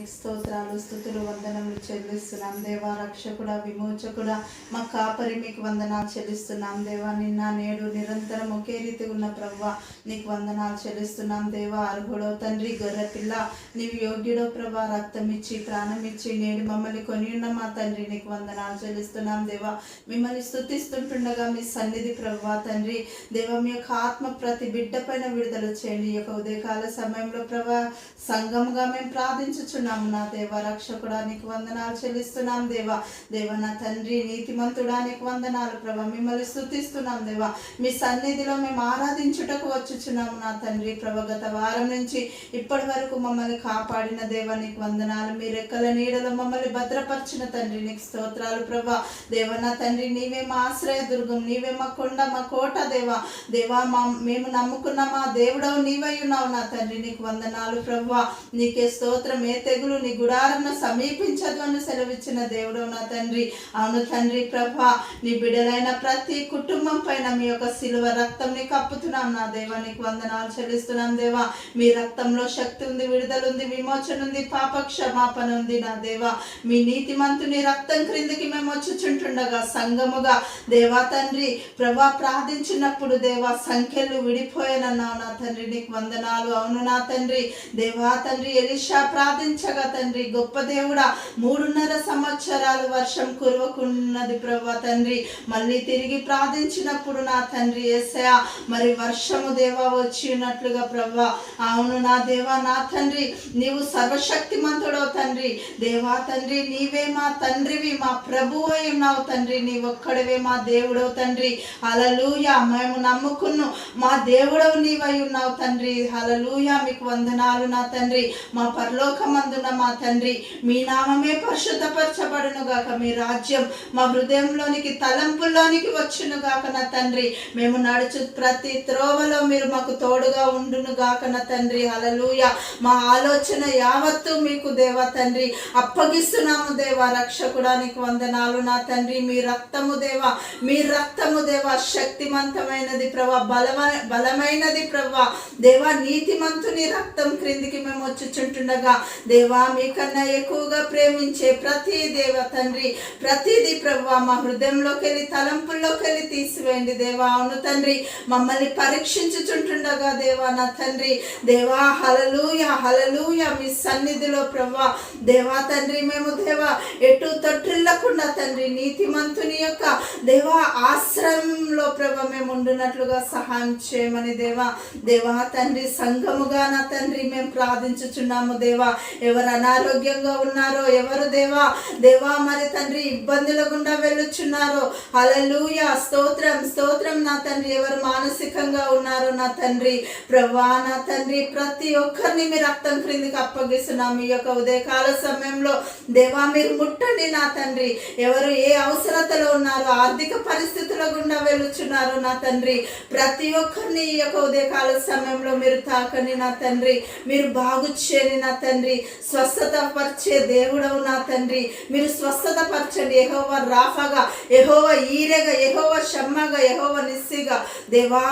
నీకు స్తోత్రాలు, స్తుతులు, వందనములు చెల్లిస్తున్నాం దేవా. రక్షకుడా, విమోచకుడా, మా కాపరి మీకు వందనాలు చెల్లిస్తున్నాం దేవా. నిన్న నేడు నిరంతరం ఒకే రీతి ఉన్న ప్రభువా నీకు వందనాలు చెల్లిస్తున్నాం దేవా. అర్హుడో తండ్రి, గొర్రెపిల్ల నీవు యోగ్యుడో ప్రభా, రక్తం ఇచ్చి ప్రాణం ఇచ్చి నేడు మమ్మల్ని కొని ఉన్న మా తండ్రి నీకు వందనాలు చెల్లిస్తున్నాం దేవా. మిమ్మల్ని స్తుతిస్తుంటుండగా మీ సన్నిధి ప్రభువా తండ్రి దేవా, మీ యొక్క ఆత్మ ప్రతి బిడ్డ పైన విడుదల చేయండి. ఈ యొక్క ఉదయకాల సమయంలో ప్రభా సంఘముగా మేము ప్రార్థించుచున్నాము నా దేవా. రక్షకుడా నీకు వందనాలు చెల్లిస్తున్నాం దేవా. దేవ నా తండ్రి, నీతిమంతుడా నీకు వందనాలు ప్రభా. మిమ్మల్ని స్తుతిస్తున్నాం దేవా. మీ సన్నిధిలో మేము ఆరాధించుటకు వచ్చుచున్నాము నా తండ్రి ప్రభా. గత వారం నుంచి ఇప్పటి వరకు మమ్మల్ని కాపాడిన దేవా నీకు వందనాలు. మీ రెక్కల నీడలో మమ్మల్ని భద్రపరిచిన తండ్రి నీకు స్తోత్రాలు ప్రభా. దేవ నా తండ్రి, నీవే మా ఆశ్రయ దుర్గం, నీవే మా కొండ, మా కోట దేవా. దేవా మేము నమ్ముకున్న మా దేవుడవు నీవై ఉన్నావు నా తండ్రి నీకు వందనాలు ప్రభా. నీకే స్తోత్రం. ఏ తెగులు నీ గుడారంను సమీపించదు అని సెలవిచ్చిన దేవుడవు నా తండ్రి. అవును తండ్రి ప్రభా, నీ బిడ్డలైన ప్రతి కుటుంబం పైన మీ యొక్క సిలువ రక్తం ని కప్పుతున్నాం నా దేవా. నీకు వందనాలు చెల్లిస్తున్నాం దేవా. మీ రక్తంలో శక్తి ఉంది, విడుదల ఉంది, విమోచన ఉంది, పాప క్షమాపణ ఉంది నా దేవా. మీ నీతిమంతుని రక్తం క్రిందికి మేము వచ్చుచుంటుండగా సంఘముగా దేవా తండ్రి ప్రభా ప్రార్థించినప్పుడు దేవా సంఖ్యలు విడిపోయానన్నావు నా తండ్రి నీకు వందనాలు. అవును నా తండ్రి దేవా తండ్రి, ఎలీషా ప్రార్థించగా తండ్రి గొప్ప దేవుడా 3.5 సంవత్సరాలు వర్షం కురవకున్నది ప్రభా తండ్రి. మళ్ళీ తిరిగి ప్రార్థించినప్పుడు నా తండ్రి యేసయ్యా మరి వర్షము దేవా వచ్చి ఉన్నట్లుగా ప్రభా. అవును నా దేవా నా తండ్రి, నీవు సర్వశక్తిమంతుడవు తండ్రి దేవా తండ్రి. నీవే మా తండ్రివి, మా ప్రభువు అయి ఉన్నావు తండ్రి. నీ ఒక్కడివే మా దేవుడవు తండ్రి. హల్లెలూయా. మేము నమ్ముకున్నాం మా దేవుడవు నీవై ఉన్నావు తండ్రి. హల్లెలూయా. మీకు వందనాలు నా తండ్రి. మా పరలోకమందున మా తండ్రి మీ నామమే పరిశుద్ధపరచబడును గాక. మీ రాజ్యం మా హృదయంలోనికి తలంపుల్లోనికి వచ్చును గాక నా తండ్రి. మేము నడుచు ప్రతి త్రోవలో మీరు మాకు తోడుగా ఉండును గాక నా తండ్రి. హల్లెలూయా. మా ఆలోచన యావత్తు మీకు దేవా తండ్రి అప్పగిస్తున్నాము దేవా. రక్షకుడా నీకు వందనాలు నా తండ్రి. మీ రక్తము దేవా, మీ రక్తము దేవా శక్తివంతమైనది ప్రభా, బలమైనది ప్రభా దేవా. నీతిమంతుని రక్తం క్రిందికి మేము వచ్చుచుంటుండగా దేవా మీకన్నా ఎక్కువగా ప్రేమించే ప్రతి దేవ తండ్రి ప్రతిదీ ప్రభా మా హృదయంలోకి వెళ్ళి తలంపుల్లోకి వెళ్ళి తీసివేయండి దేవా. అవును తండ్రి, మమ్మల్ని పరీక్షించుచుంటుండగా దేవా నా తండ్రి దేవా హల్లెలూయా హల్లెలూయా. మీ సన్నిధిలో ప్రభా దేవా తండ్రి మేము దేవా ఎటు తొట్టిల్లకుండా తండ్రి నీతిమంతుని యొక్క దేవా ఆశ్రయంలో ప్రభా మేము ఉండునట్లుగా సహాయం చేయమని దేవా. దేవా తండ్రి సంఘముగా నా తండ్రి మేము ప్రార్థించుచున్నాము దేవా. ఎవరు అనారోగ్యంగా ఉన్నారో, ఎవరు దేవా దేవా మరి తండ్రి ఇబ్బందుల గుండా వెళ్ళుచున్నారో హల్లెలూయా స్తోత్రం స్తోత్రం నా తండ్రి. ఎవరు మానసికంగా ఉన్నారో నా తండ్రి ప్రభా నా తండ్రి ప్రతి ఒక్కరిని మీ రక్తం క్రిందికి అప్పగిస్తున్నాము. ఈ యొక్క ఉదయకాల సమయంలో దేవా మీరు ముట్టండి నా తండ్రి. ఎవరు ఏ అవసరతలో ఉన్నారో, ఆర్థిక పరిస్థితుల గుండా వెళ్ళుచున్నారో నా తండ్రి ప్రతి ఒక్కరిని ఈ యొక్క ఉదయకాల సమయంలో మీరు తాకండి నా తండ్రి. మీరు బాగు చేయని నా తండ్రి. స్వస్థత పరిచే దేవుడవు నా తండ్రి. మీరు స్వస్థత పరచండి. యెహోవా రాఫాగా, యెహోవా ఈరెగా, యెహోవా షమ్మాగా, యెహోవా నిస్సిగా దేవా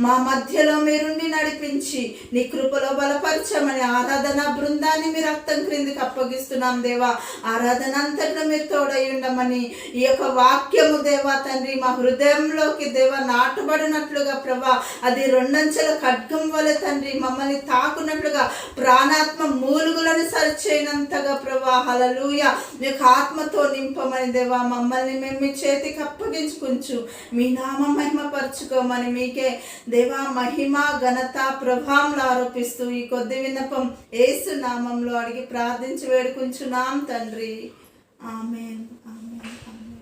మా మధ్యలో మీరుండి నడిపించి నీ కృపలో బలపరచమని ఆరాధన బృందాన్ని మీ రక్తం క్రిందికి అప్పగిస్తున్నాం దేవా. ఆరాధన అంతట్లో మీరు తోడై ఉండమని ఈ యొక్క వాక్యము దేవా తండ్రి మా హృదయంలోకి దేవా నాటుబడినట్లుగా ప్రభా అది 2 అంచెల ఖడ్గం వలె తండ్రి మమ్మల్ని తాకున్నట్లుగా ప్రాణాత్మ మూలుగులను సరిచేయనంతగా ప్రభా హల్లెలూయా. మీకు ఆత్మతో నింపమని దేవా మమ్మల్ని మేము మీ చేతికి అప్పగించుకుంటూ మీ నామం మహిమ పరచుకోమని మీకే దేవా మహిమ ఘనత ప్రభావంలో ఆరోపిస్తూ ఈ కొద్ది విన్నపం యేసు నామంలో అడిగి ప్రార్థించి వేడుకుంటున్నాం తండ్రి. ఆమేన్ ఆమేన్ ఆమేన్.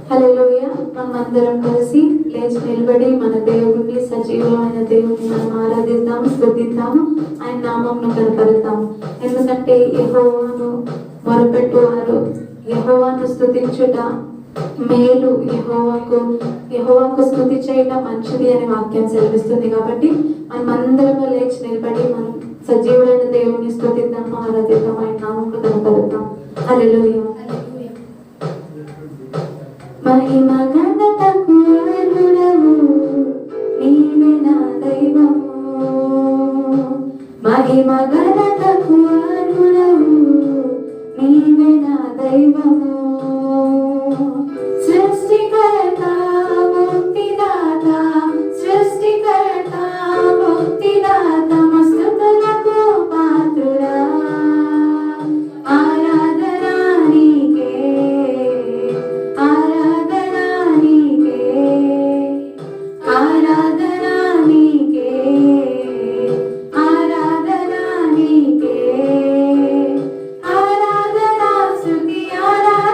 హల్లెలూయా. మనమందరం కలిసి లేచి నిలబడి మన దేవుడిని, సజీవమైన దేవుడిని మనం ఆరాధిద్దాము, స్తుతిద్దాము, ఆయన నామమును కనపరుద్దాము. ఎందుకంటే యెహోవాను మొరపెట్టువారు యెహోవాను స్తుతించుట మేలు, యెహోవాకు స్తుతి చేయడం మంచిది అని వాక్యం సెలవిస్తుంది. కాబట్టి మనం అందరం లేచి నిలబడి మనం సజీవుడైన దేవుడిని స్తుతిద్దాము, ఆరాధిద్దాం, ఆయన నామమును కనపరుద్దాం. హల్లెలూయా. మహిమ ఘనతకు అర్హుడవు నీవే నా దైవము. మహిమ ఘనతకు అర్హుడవు దైవము సృష్టికర్త ముక్తిదాత సృష్టికర్త ముక్తిదాత మస్తుతులకు పాత్రుడా ఆరాధనా నీకే ఆరాధనా నీకే ఆరాధనా నీకే ఆరాధనా నీకే ఆరాధనా స్తుతి ఆరాధనా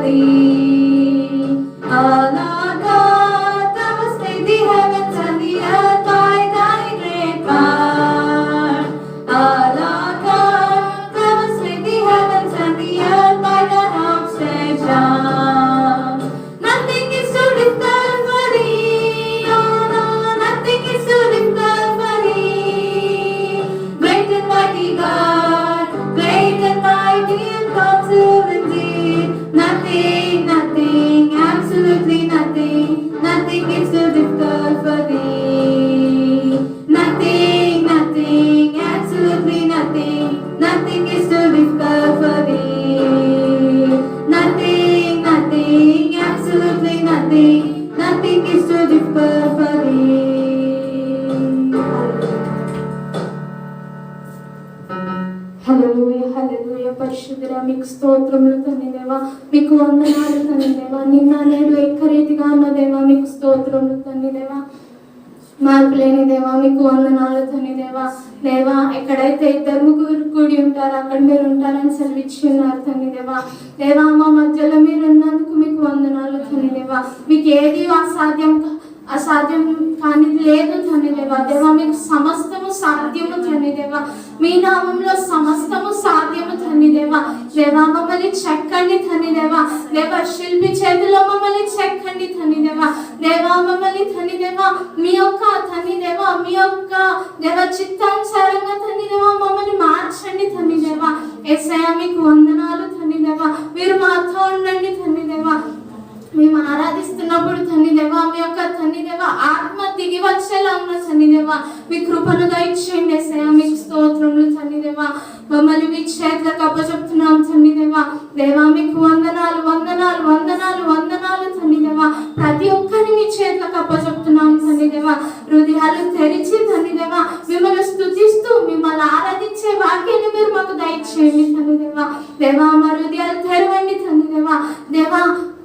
thee. Oh Lord God, thou hast made the heavens and the earth by thy great power. Oh Lord God, thou hast made the heavens and the earth by thy outstretched arm. Nothing is too difficult for thee. Oh no, nothing is too difficult for thee. Great and mighty God, great and mighty and powerful indeed. Nothing, nothing, absolutely nothing, nothing is too difficult for thee. Nothing, nothing, absolutely nothing, nothing is too difficult for thee. Nothing, nothing, absolutely nothing, nothing is too difficult for thee. హల్లెలూయా హల్లెలూయా పరిశుద్ధుడా మీకు స్తోత్రములు తండ్రి దేవా, మీకు వందనాలు తండ్రి దేవా. నిన్న నేడు ఏకరీతిగా ఉన్న దేవా మీకు స్తోత్రములు తండ్రి దేవా. మార్పు లేని దేవా మీకు వందనాలు తండ్రి దేవా. దేవా ఎక్కడైతే ఇద్దరు ముగ్గురు కూడి ఉంటారో అక్కడ మీరు ఉంటారని సెలవిచ్చి ఉన్నారు తండ్రి దేవా. దేవా మా మధ్యలో మీరు ఉన్నందుకు మీకు వందనాలు తండ్రి దేవా. మీకు ఏది అసాధ్యం కానీ లేదు తండ్రి దేవా. దేవా మీకు సమస్తము సాధ్యము తండ్రి దేవా. మీ నామంలో సమస్తము సాధ్యము తండ్రి దేవా. దేవా మమ్మల్ని చెక్కండి తండ్రి దేవా. దేవా శిల్పి చేతిలో మమ్మల్ని చెక్కండి తండ్రి దేవా. దేవా మమ్మల్ని తండ్రి దేవా మీ యొక్క తండ్రి దేవా మీ యొక్క దేవా చిత్తానుసారంగా తండ్రి దేవా మమ్మల్ని మార్చండి తండ్రి దేవా. యేసయ్యా మీకు వందనాలు తండ్రి దేవా. మీరు మాతో ఉండండి తండ్రి దేవా. మేము ఆరాధిస్తున్నప్పుడు తండ్రి దేవా మీ యొక్క తండ్రి దేవా ఆత్మ దిగి వచ్చేలా ఉన్న తండ్రి దేవా మీ కృపను దయచేయండి యేసయ్యా. మీకు స్తోత్రములు తండ్రి దేవా. మమ్మల్ని మీ చేతులకు అప్పచెప్తున్నాం తండ్రి దేవా. దేవా మీకు వందనాలు వందనాలు వందనాలు వందనాలు తండ్రి దేవా. ప్రతి ఒక్కరిని మీ చేతులకు అప్పచెప్తున్నాం తండ్రి దేవా. హృదయాలు తెరిచి తండ్రి దేవా మిమ్మల్ని స్తుతిస్తూ మిమ్మల్ని ఆరాధించే వాక్యాన్ని మీరు మాకు దయచేయండి తండ్రి దేవా. దేవా మా హృదయాలు తెరవండి తండ్రి దేవా. దేవా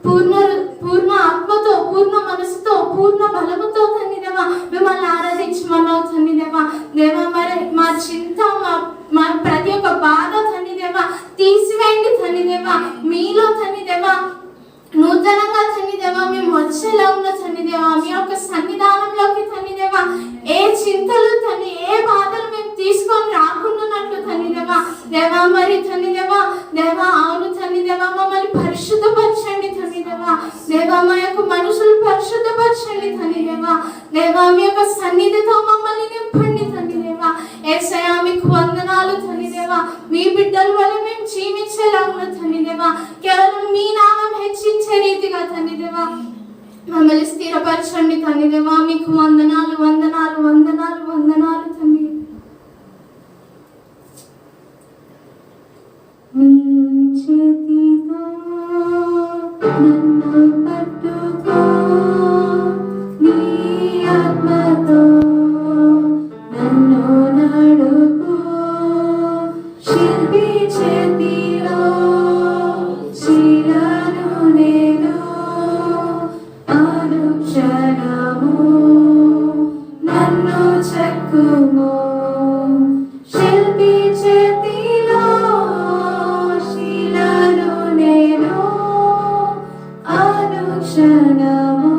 పూర్ణ ఆత్మతో పూర్ణ మనసుతో పూర్ణ బలముతో తండ్రి దేవా మిమ్మల్ని ఆరాధించమన్నావు తండ్రి దేవా. దేవా మరి మా చింత మా ప్రతి ఒక్క బాధ తండ్రి దేవా తీసివేయండి తండ్రి దేవా. మీలో తండ్రి దేవా నూతనంగా తండ్రి దేవా మేము వచ్చేలా ఉన్న తండ్రి దేవా మీ యొక్క సన్నిధానంలోకి తండ్రి దేవా ఏ చింతలు తండ్రి ఏ బాధలు మేము తీసుకొని రాకున్నట్లు తండ్రి దేవా. దేవా మరి తండ్రి దేవా దేవా అవును తండ్రి దేవా మమ్మల్ని పరిశుద్ధపరచండి తండ్రి దేవా. దేవా మా యొక్క మనుషులు పరిశుద్ధపరచండి తండ్రి దేవా. దేవా మీ యొక్క సన్నిధితో మమ్మల్ని నింపండి తండ్రి దేవా. యేసయ్యా మీకు వందనాలు తండ్రి దేవా. మీ బిడ్డల వల్ల మేము జీవించేలా ఉన్న తండ్రి దేవా కేవలం మీ నామం హెచ్చించే రీతిగా తండ్రి దేవా మమ్మల్ని స్థిరపరచండి తండ్రి దేవా. మీకు వందనాలు వందనాలు వందనాలు వందనాలు తండ్రి. మీ చేతితో నన్ను పట్టుకో, నీ ఆత్మతో నన్ను నడుపు. శిల్పి చేతిలో శిలను నేను అనుక్షణము నన్ను చెక్కుము. శిల్పి చేతిలో శిలను నేను అనుక్షణము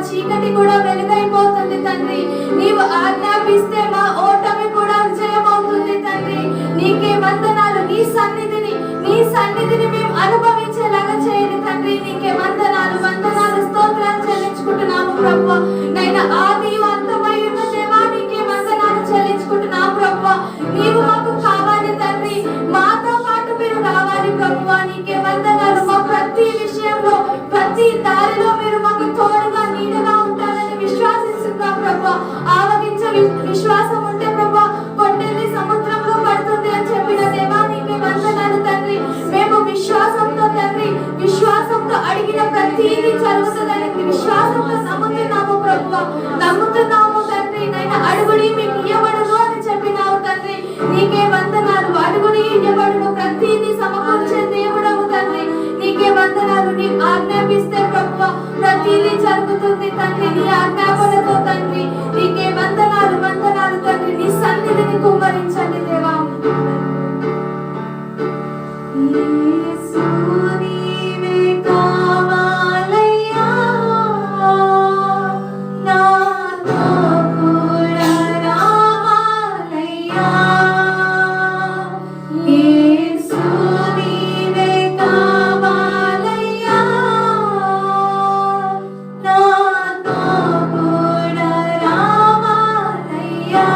చీకటి కూడా వెలుగైపోతుంది తండ్రి. నీవు ఆజ్ఞాపిస్తే మా ఓటమి కూడా విజయమవుతుంది తండ్రి. నీకే వందనాలు. నీ సన్నిధిని మేము అనుభవించేలాగా చేయండి తండ్రి. నీకే వందనాలు స్తోత్రాలు చెల్లించుకుంటున్నాము ప్రభువా. నైనా ఆది అంతమై ఉన్న దేవా, నీకే వందనాలు చెల్లించుకుంటున్నాము ప్రభువా. నీవు మాకు కావాలి తండ్రి, మాతో పాటు మీరు రావాలి ప్రభువా. నీకే వందనాలు. మా ప్రతి విషయంలో ప్రతి దారిలో మీరు మాకు తోడుగా నీడగా ఉంటారని విశ్వాసిస్తున్నాం ప్రభువా. ఆవగించే విశ్వాసం ఉంటే ప్రభువా, కొట్టేది సముద్రంలో పడుతుంది అని చెప్పిన దేవా, నీకే వందనాలు తండ్రి. మేము విశ్వాసంతో తండ్రి, విశ్వాసంతో అడిగిన ప్రతిదీ జరుగుతుందని విశ్వాసంతో నమ్ముతున్నాము ప్రభువా. నమ్ముతున్నాము తండ్రి. నైనా అడుగుడి మీకు ఇయ్యబడును అని చెప్పినావు తండ్రి. నీకే వందనాలు. అడుగుడి ఇయ్యబడును, ప్రతిదీ సమకూర్చే దేవుడవు తండ్రి. నీకే వందనాలు. నీ ఆజ్ఞాపిస్తే ప్రభువా ప్రతిదీ జరుగుతుంది తండ్రి. నీ ఆజ్ఞాపనతో తండ్రి. నీకే వందనాలు తండ్రి. నీ సన్నిధిని కుమ్మరించండి దేవా. యేసు నీవే కావాలయ్యా, నాతో కూడా రావాలయ్యా. యేసు నీవే కావాలయ్యా, నాతో కూడా రావాలయ్యా.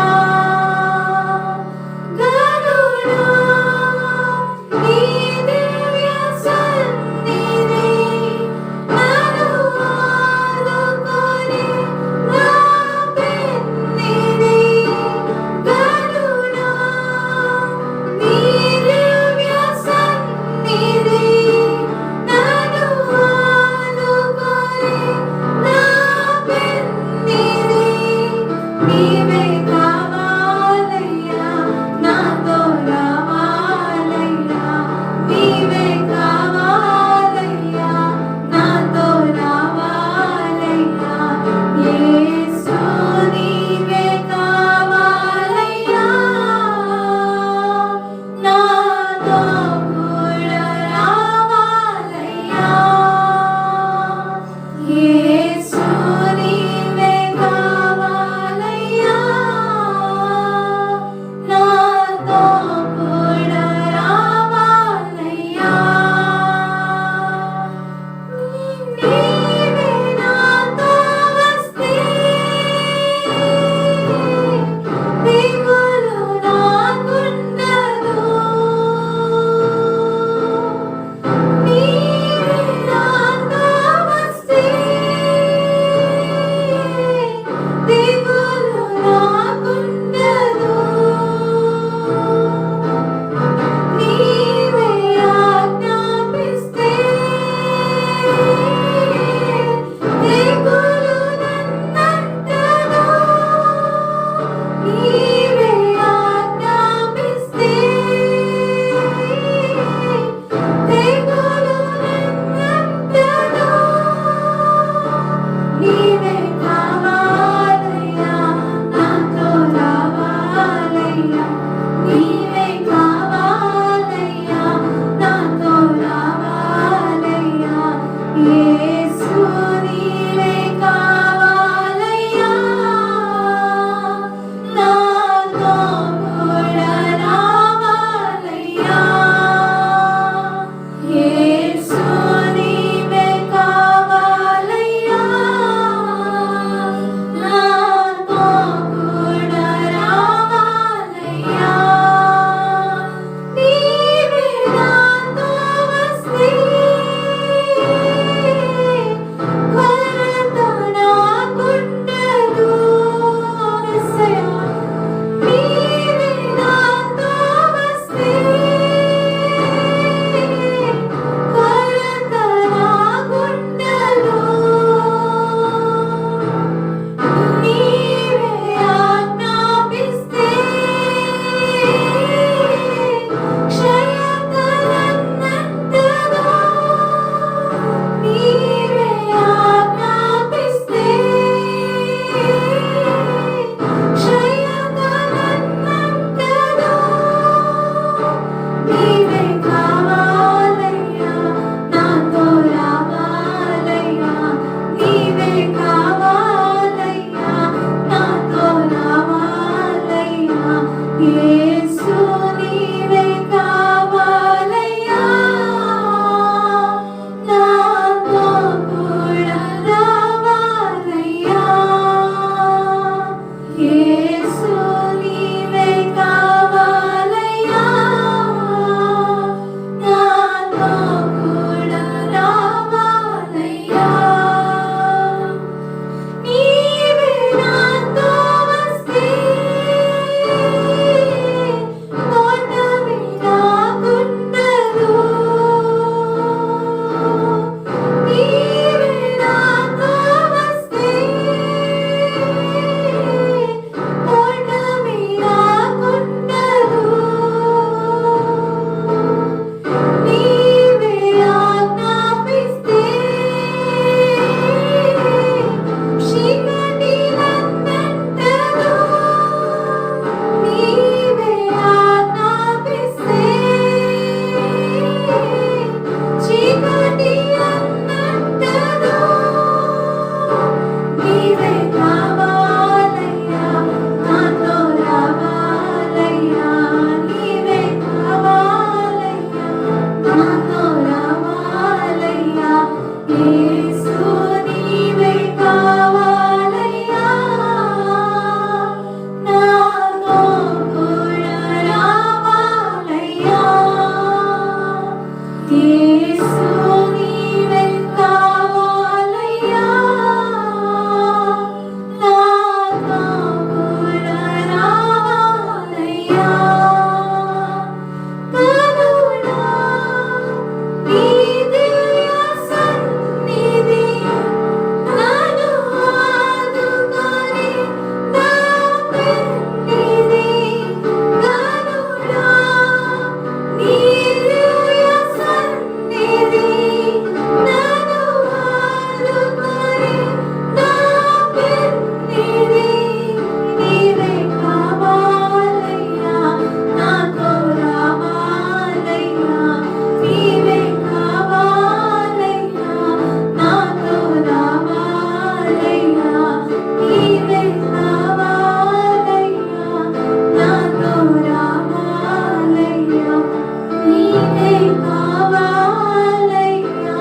కావాలయ్యా,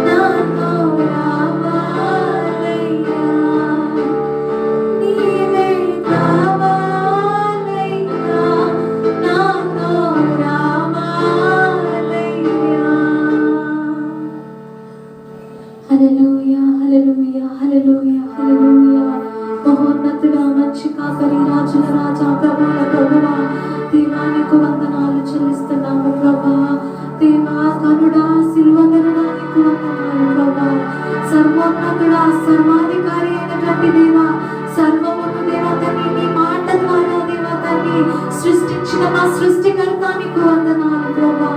నాతో రావాలయ్యా, నీవే కావాలయ్యా, నాతో రావాలయ్యా. హల్లెలూయా, హల్లెలూయా, హల్లెలూయా, హల్లెలూయా. మహోన్నతుడా, మంచి కాపరి, రాజుల రాజా, ప్రభువుల ప్రభువా, దేవా నీకు వందనాలు చెల్లిస్తున్నాము ప్రభా. దేవా కరుడా, సిల్వగరుడా నీకు వందనాలు ప్రభా. సర్వోన్నతుడా, సర్వాధికారి అయినటువంటి దేవా, సర్వమును దేవా తండ్రి నీ మాట ద్వారా దేవా తండ్రి సృష్టించిన మా సృష్టికర్త నీకు వందనాలు ప్రభా.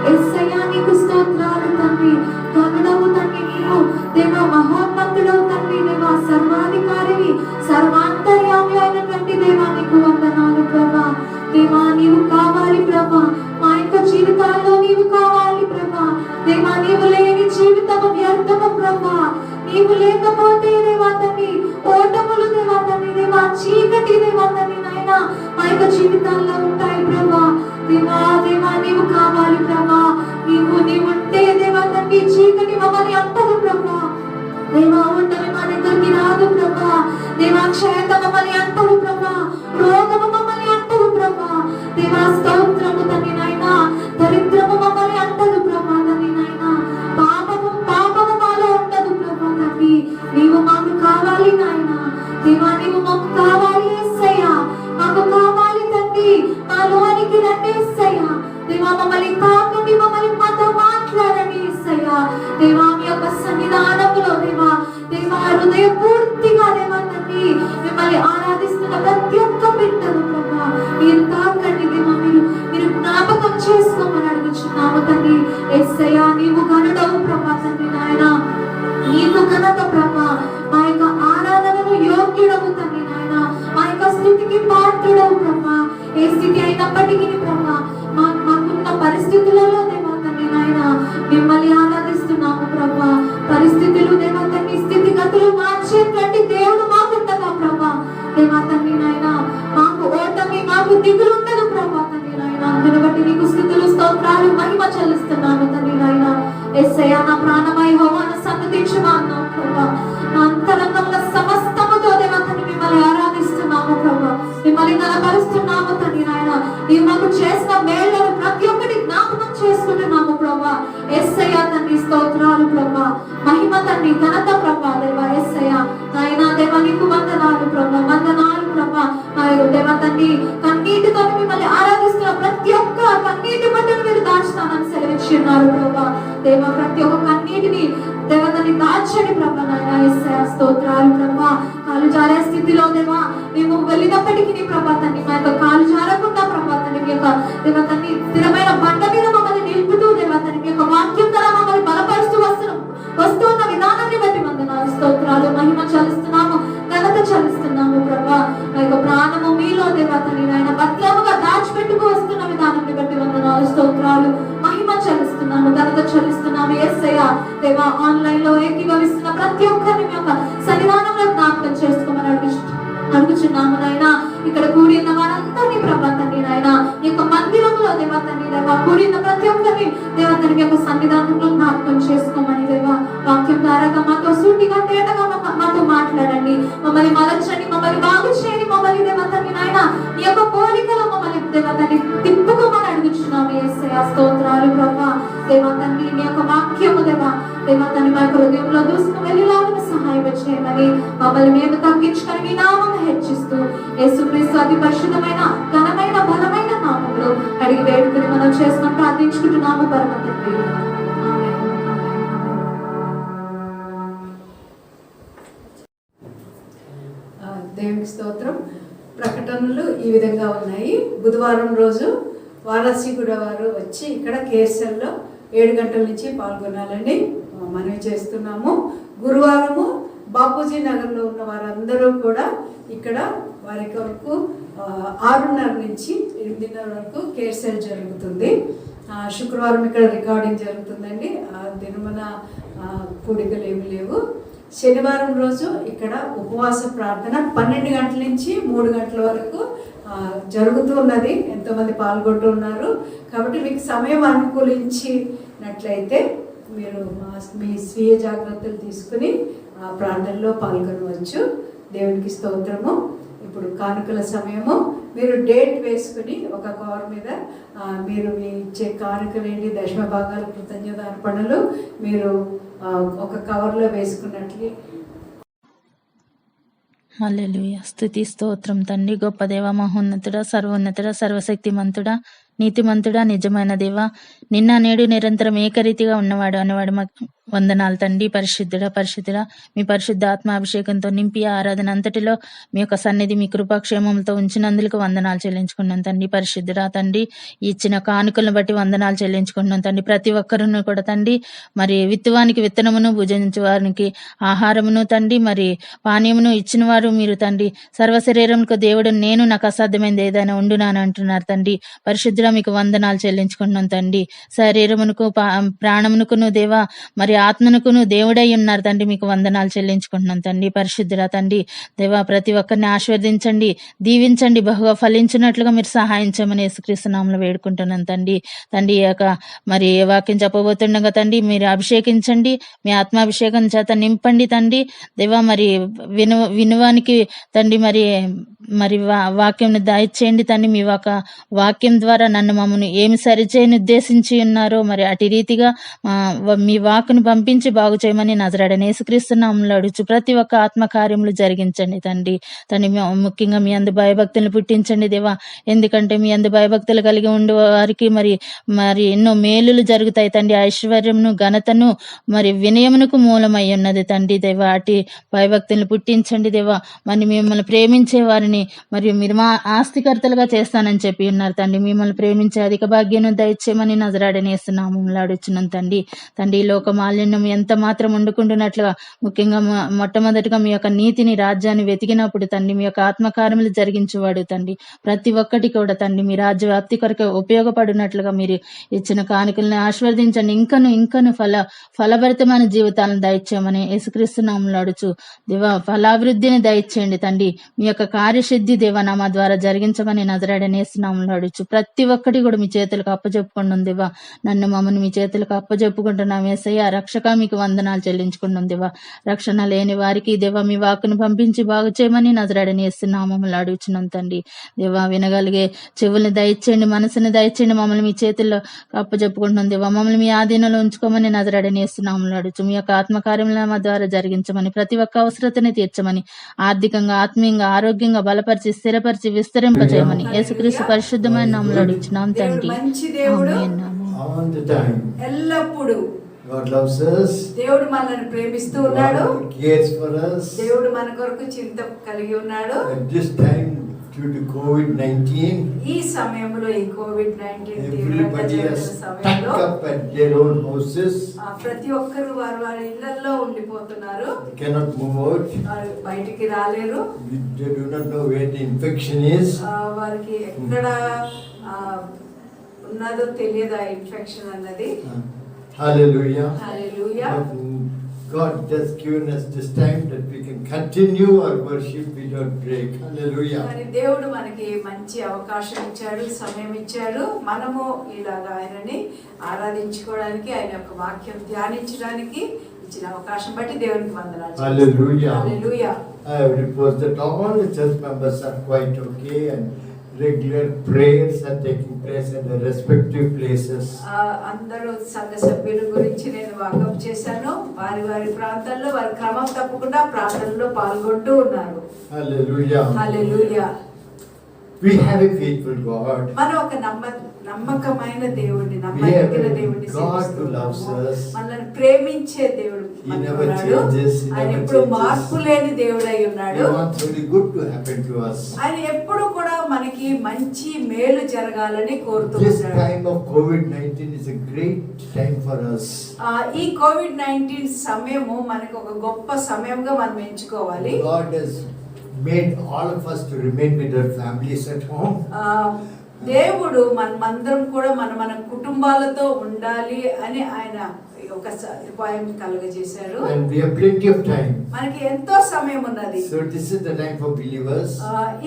యేసయ్యా నీకు స్తోత్రాలు తండ్రి. కరుడవు తండ్రి నీవు దేవా, మహోన్నతుడవు తండ్రి దేవా, సర్వాధికారివి, సర్వాంతర్యామి అయినటువంటి దేవా నీకు వందనాలు ప్రభా. దేవా నీవు కావాలి ప్రభా, మా యొక్క జీవితాల్లో నీవు కావాలి ప్రభా. దేవా నీవు లేని జీవితము వ్యర్థము ప్రభా. నీవు లేకపోతే దేవా తండ్రి ఓటములు దేవా తండ్రి దేవా, చీకటి దేవా తండ్రి నాయనా మా యొక్క జీవితాల్లో ఉంటాయి ప్రభా. దేవా దేవా నీవు కావాలి ప్రభా. నీవుంటే దేవా తండ్రి చీకటి మమ్మల్ని అంటదు ప్రభా. దేవా ఉండని మా దగ్గరికి రాదు ప్రభా. దేవా క్షయత మమ్మల్ని అంటదు ప్రభా. రోగము మమ్మల్ని అంటదు ప్రభా. దేవా స్తోత్రము తండ్రి నాయనా. దరిద్రము మమ్మల్ని అంటదు ప్రభా తండ్రి నాయనా. పాపము మాలో ఉండదు ప్రభా తండ్రి. నీవు మాకు కావాలి నాయనా. దేవా నీవు మాకు కావాలి యేసయ్యా, మాకు కావాలి తండ్రి. మాలోనికి రండి యేసయ్యా. దేవా మమ్మల్ని తాకండి, మమ్మల్ని మాతో మాట్లాడండి యేసయ్యా. దేవా మీ యొక్క సన్నిధానములో దేవా దేవా హృదయ పూర్తిగా దేవా తండ్రి మిమ్మల్ని ఆరాధిస్తున్న ప్రతి ఒక్క బిడ్డను ప్రభా మీరు తాకండి దేవా. మీరు జ్ఞాపకం చేసుకోమని అడుగుచున్నాము తండ్రి. యేసయ్యా నీవు ఘనుడవు ప్రభా తండ్రి నాయనా. నీకు ఘనత ప్రభా. మా యొక్క ఆరాధనను యోగ్యుడవు తండ్రి నాయనా. మా యొక్క స్థితికి పాత్రుడవు ప్రభా. ఏ స్థితి అయినప్పటికీ ప్రభా మాకున్న పరిస్థితులలో దేవా తండ్రి నాయనా మిమ్మల్ని ఆరాధిస్తున్నాము ప్రభా. పరిస్థితులు దేవా తండ్రి స్థితిగతులు మార్చేటువంటి దేవుడు మాకుండగా ప్రభా. దేవా తండ్రి నాయనా మాకు ఓటమి, మాకు దిగులు ఉండదు ప్రభా తండ్రి నాయనా. అందును బట్టి నీకు స్తుతులు స్తోత్రాలు మహిమ చెల్లిస్తున్నాము తండ్రి నాయనా. యేసయ్యా నా ప్రాణమై యెహోవాను సన్నిధించుమా అన్నావు ప్రభా. నా అంతరంగంలో సమస్తముతో దేవా తండ్రి మిమ్మల్ని ఆరాధిస్తున్నాము ప్రభా. మిమ్మల్ని కనపరుస్తున్నాము తండ్రి నాయనా. నీవు మాకు చేసిన మేళ్లను ప్రతి ఒక్కటి జ్ఞాపకం చేసుకుంటున్నాము ప్రభా. యేసయ్యా తండ్రి స్తోత్రాలు ప్రభా. మహిమ తండ్రి, ఘనత ప్రభా దేవా యేసయ్యా నాయనా. దేవా నీకు వందనాలు ప్రభా, వందనాలు ప్రభా. దేవా తండ్రి కన్నీటితో మిమ్మల్ని ఆరాధిస్తున్న ప్రతి ఒక్క కన్నీటి బట్టను మీరు దాచుతానని సెలవిచ్చి ఉన్నారు ప్రభా. దేవా ప్రతి ఒక్క కన్నీటిని దేవా తండ్రి దాచండి ప్రభా నాయనా. యేసయ్యా స్తోత్రాలు ప్రభా. కాలు జారే స్థితిలో దేవా మేము వెళ్ళినప్పటికీ ప్రభా తండ్రి మా యొక్క కాలు జారకుండా ప్రభా తండ్రి మీ యొక్క దేవా తండ్రి స్థిరమైన బండ మీద మమ్మల్ని నిలుపుతూ దేవా తండ్రి మీ యొక్క వాక్యం ద్వారా మమ్మల్ని బలపరుస్తూ వస్తున్న విధానాన్ని బట్టి వందనాలు స్తోత్రాలు మహిమ చెల్లిస్తున్నాము, ఘనత చెల్లిస్తున్నాము ప్రభా. మా యొక్క ప్రాణము మీలో దేవా తండ్రి నాయన భద్రముగా దాచిపెట్టుకు వస్తున్న విధానాన్ని బట్టి వందనాలు స్తోత్రాలు మహిమ చెల్లిస్తున్నాము, ఘనత చెల్లిస్తున్నాము. యేసయ్యా దేవా ఆన్లైన్ లో ఏకీభవిస్తున్న ప్రతి ఒక్కరిని మీ యొక్క సన్నిధానంలో జ్ఞాపకం చేసుకోమని అడుగుచున్నాము నాయన. ఇక్కడ కూడి ఉన్న వారందరినీ ప్రభా తండ్రి నాయన ఈ యొక్క మందిరంలో దేవా తండ్రి దేవా కూడి ఉన్న ప్రతి ఒక్కరిని దేవా తండ్రి యొక్క సన్నిధానంలో జ్ఞాపకం చేసుకోమని దేవా వాక్యం ద్వారా మాతో సూటిగా తేటగా మాతో మాట్లాడండి. మమ్మల్ని మలచండి, మమ్మల్ని బాగు చేయండి, మమ్మల్ని దేవా తండ్రి నాయన ఈ యొక్క పోలికలో మమ్మల్ని దేవా తండ్రి తిప్పుకోమని అడుగుచున్నాము. యేసయ్యా స్తోత్రాలు ప్రభా. దేవా తండ్రి నీ యొక్క వాక్యము దేవా తండ్రి మా యొక్క హృదయంలో దూసుకు వెళ్ళేలాగా సహాయం చేయమని మమ్మల్ని మేము తగ్గించుకొని మీ నామమును హెచ్చిస్తూ యేసుక్రీస్తు అతి పరిశుద్ధమైన ఘనమైన బలమైన నామములో అడిగి వేడుకొని మనం చేసుకొని ప్రార్థించుకుంటున్నాము పరమ తండ్రి. దేవునికి స్తోత్రం. ప్రకటనలు ఈ విధంగా ఉన్నాయి. బుధవారం రోజు వారాసిగూడ వారు వచ్చి ఇక్కడ కేర్సల్లో 7 గంటల నుంచి పాల్గొనాలని మనవి చేస్తున్నాము. గురువారము బాపూజీ నగర్లో ఉన్న వారందరూ కూడా ఇక్కడ వారి కొరకు 6:30 నుంచి 8:30 వరకు కేర్సెల్ జరుగుతుంది. శుక్రవారం ఇక్కడ రికార్డింగ్ జరుగుతుందండి. ఆ దినమున కూడికలు ఏమి లేవు. శనివారం రోజు ఇక్కడ ఉపవాస ప్రార్థన 12 గంటల నుంచి 3 గంటల వరకు జరుగుతున్నది, ఎంతోమంది పాల్గొంటున్నారు. కాబట్టి మీకు సమయం అనుకూలించినట్లయితే మీరు మీ స్వీయ జాగ్రత్తలు తీసుకుని ప్రార్థనలో పాల్గొనవచ్చు. దేవునికి స్తోత్రము. ఇప్పుడు కానుకల సమయము. మీరు డేట్ వేసుకుని ఒక కవర్ మీద మీరు మీ ఇచ్చే కానుకలేంటి, దశమ భాగాల కృతజ్ఞత అర్పణలు మీరు ఒక కవర్లో వేసుకున్నట్లు. హల్లెలూయా. స్తుతి స్తోత్రం తండ్రి. గొప్ప దేవ, మహోన్నతుడా, సర్వోన్నతుడా, సర్వశక్తిమంతుడా, నీతిమంతుడా, నిజమైన దేవ, నిన్న నేడు నిరంతరం ఏకరీతిగా ఉన్నవాడు అనేవాడు వందనాలు తండ్రి. పరిశుద్ధుడా, పరిశుద్ధుడా, మీ పరిశుద్ధ ఆత్మాభిషేకంతో నింపి ఆరాధన అంతటిలో మీ యొక్క సన్నిధి మీ కృపాక్షేమంతో ఉంచినందుకు వందనాలు చెల్లించుకున్నాం తండ్రి. పరిశుద్ధుడా తండ్రి, ఇచ్చిన కానుకలను బట్టి వందనాలు చెల్లించుకుంటున్నాం తండ్రి. ప్రతి ఒక్కరును కూడా తండ్రి మరి విత్తువానికి విత్తనమును, భుజించు వారికి ఆహారమును తండ్రి, మరి పానీయమును ఇచ్చిన వారు మీరు తండ్రి. సర్వశరీరంకు దేవుడు నేను, నాకు అసాధ్యమైనది ఏదైనా ఉండునాని అంటున్నారు తండ్రి. పరిశుద్ధుడా, మీకు వందనాలు చెల్లించుకుంటున్నాం తండ్రి. శరీరమునకు ప్రాణమునకును దేవా, మరి ఆత్మనుకును దేవుడై ఉన్నారు తండ్రి. మీకు వందనాలు చెల్లించుకుంటున్నాం తండ్రి. పరిశుద్ధుడా తండ్రి దేవా, ప్రతి ఒక్కరిని ఆశీర్వదించండి, దీవించండి, బహుగా ఫలించినట్లుగా మీరు సహాయం చేయమని యేసుక్రీస్తు నామములో వేడుకుంటున్నాను తండ్రి. తండ్రి యొక్క మరి ఏ వాక్యం చెప్పబోతుండగా తండ్రి మీరు అభిషేకించండి, మీ ఆత్మాభిషేకం చేత నింపండి తండ్రి దేవా. మరి వినువానికి తండ్రి మరి వాక్యం దయచేయండి తండ్రి. మీ వాక్యం ద్వారా నన్ను మమ్మల్ని ఏమి సరిచేయని ఉద్దేశించి ఉన్నారో మరి అటు రీతిగా మీ వాక్కును పంపించి బాగు చేయమని నజరేయుడైన యేసుక్రీస్తు నామములో అడుగుచు ప్రతి ఒక్క ఆత్మకార్యములు జరిగించండి తండ్రి. ముఖ్యంగా మీ అందు భయభక్తులను పుట్టించండి దేవా. ఎందుకంటే మీ అందు భయభక్తులు కలిగి ఉండే వారికి మరి ఎన్నో మేలులు జరుగుతాయి తండ్రి. ఐశ్వర్యమును, ఘనతను, మరి వినయమునకు మూలమై ఉన్నది తండ్రి దేవా. అటు భయభక్తులను పుట్టించండి దేవా. మరి మిమ్మల్ని ప్రేమించే వారిని మరియు మీరు మా ఆస్తికర్తలుగా చేస్తానని చెప్పి ఉన్నారు తండ్రి. మిమ్మల్ని ప్రేమించే అధిక భాగ్యాన్ని దయచేయమని నజరేయుడైన యేసు నామములో అడుగుచున్నాను తండ్రి. తండ్రి, లోక మాలిన్యం ఎంత మాత్రం వండుకుంటున్నట్లుగా ముఖ్యంగా మొట్టమొదటిగా మీ యొక్క నీతిని, రాజ్యాన్ని వెతికినప్పుడు తండ్రి మీ యొక్క ఆత్మకార్యములు జరిగించేవాడు తండ్రి. ప్రతి ఒక్కటి కూడా తండ్రి మీ రాజ్య వ్యాప్తి కొరకు ఉపయోగపడినట్లుగా మీరు ఇచ్చిన కానుకలను ఆశీర్వదించండి. ఇంకను ఫలభరితమైన జీవితాలను దయచేయమని యేసుక్రీస్తు నామములో అడుచు దేవా. ఫలాభివృద్ధిని దయచేయండి తండ్రి. మీ యొక్క కార్యసిద్ధి దేవనామా ద్వారా జరిగించమని నజరేయుడైన యేసు నామములో అడుచు ప్రతి ఒక్కటి కూడా మీ చేతులకు అప్పచెప్పుకుంటున్నాం దేవా. నన్ను మమ్మల్ని మీ చేతులకు అప్పచెప్పుకుంటున్నాం యేసయ్య. రక్షక, మీకు వందనాలు చెల్లించుకుంటున్నాం దేవా. రక్షణ లేని వారికి దేవా మీ వాక్కును పంపించి బాగు చేయమని నజరేయుడైన యేసు నామములో అడుగుచున్నాం తండ్రి దేవా. వినగలిగే చెవుల్ని దయచేయండి, మనసుని దయచేయండి. మమ్మల్ని మీ చేతుల్లో అప్పచెప్పుకుంటున్నాం దేవా. మమ్మల్ని మీ ఆధీనంలో ఉంచుకోమని నజరేయుడైన యేసు నామములో అడుగుచు మీ యొక్క ఆత్మకార్యముల ద్వారా జరిగించమని, ప్రతి ఒక్క అవసరతని తీర్చమని, ఆర్థికంగా, ఆత్మీయంగా, ఆరోగ్యంగా బలపరిచి, స్థిరపరిచి, విస్తరింపజేయమని యేసుక్రీస్తు పరిశుద్ధమైన నామములో అడుగుచున్నాం తండ్రి. మంచి దేవుడు, all the time. ఎల్లప్పుడూ God loves us. దేవుడు మనల్ని ప్రేమిస్తూ ఉన్నాడు. God cares for us. దేవుడు మన కొరకు చింత కలిగి ఉన్నాడు. At this time, due to COVID-19, ఈ సమయంలో ఈ కోవిడ్-19 everybody has సమయంలో stuck up at their own houses. ప్రతి ఒక్కరు వారి ఇళ్లలో ఉండిపోతున్నారు. They cannot move out. వారు బయటికి రాలేరు. They do not know where the infection is. వారికి ఎక్కడ ఉన్నదో తెలియదు ఆ ఇన్ఫెక్షన్ అన్నది. Hallelujah. Hallelujah. But God has given us this time that we can continue our worship without break. Hallelujah. మరి దేవుడు మనకి మంచి అవకాశం ఇచ్చాడు, సమయం ఇచ్చాడు. మనము ఇలాగా ఆయనని ఆరాధించుకోవడానికి, ఆయన యొక్క వాక్యం ధ్యానించడానికి ఇచ్చిన అవకాశం బట్టి దేవునికి వందనాలు. Hallelujah. Hallelujah. I have reported that all the church members are quite okay and regular prayers are taking place at their respective places. అందరూ సంఘ సభ్యుల గురించి నేను వాకప్ చేశాను. వారి ప్రాంతాల్లో వారి క్రమం తప్పకుండా ప్రార్థనలో పాల్గొంటూ ఉన్నారు. Hallelujah. Hallelujah. We have a faithful God. మనం ఒక నమ్మకమైన దేవుడిని, We నమ్మకమైన have a దేవుడిని God who loves us. మనల్ని ప్రేమించే దేవుడు He మనకు never ఉన్నాడు. changes. He ఆయన never ఎప్పుడు changes. మార్పు లేని దేవుడై He ఉన్నాడు. wants only good to happen to us. ఆయన ఎప్పుడు కూడా మనకి మంచి మేలు జరగాలని కోరుతూ This ఉన్నాడు. time of COVID-19 is a great time for us. ఈ కోవిడ్-19 సమయము మనకు ఒక గొప్ప సమయంగా మనం ఎంచుకోవాలి. God has made all of us to remain with our families at home. దేవుడు మనమందరం కూడా మన కుటుంబాలతో ఉండాలి అని ఆయన ఒక సదుపాయం కలుగజేశారు. And we have plenty of time. మనకి ఎంతో సమయం ఉన్నది. So this is the time for believers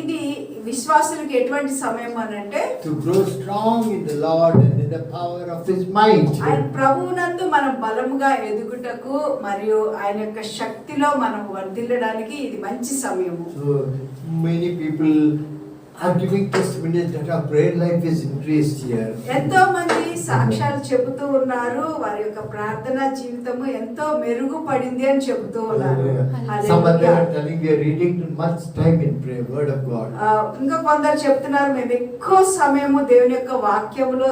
ఇది విశ్వాసులకు ఎటువంటి సమయం అని అంటే to grow strong in the Lord and in the power of His might. ఆయన ప్రభువునందు మనం బలముగా ఎదుగుటకు మరియు ఆయన యొక్క శక్తిలో మనం వర్ధిల్లడానికి ఇది మంచి సమయము. So many people are giving testimonies that our prayer life is increased here. ఎంతో మంది సాక్ష్యాలు చెబుతూ ఉన్నారు, వారి యొక్క ప్రార్థనా జీవితము ఎంతో మెరుగుపడింది అని చెబుతూ ఉన్నారు. Some of them are telling we are reading much time in prayer, word of God. ఇంకా కొందరు చెప్తున్నారు మేము ఎక్కువ సమయము దేవుని యొక్క వాక్యములో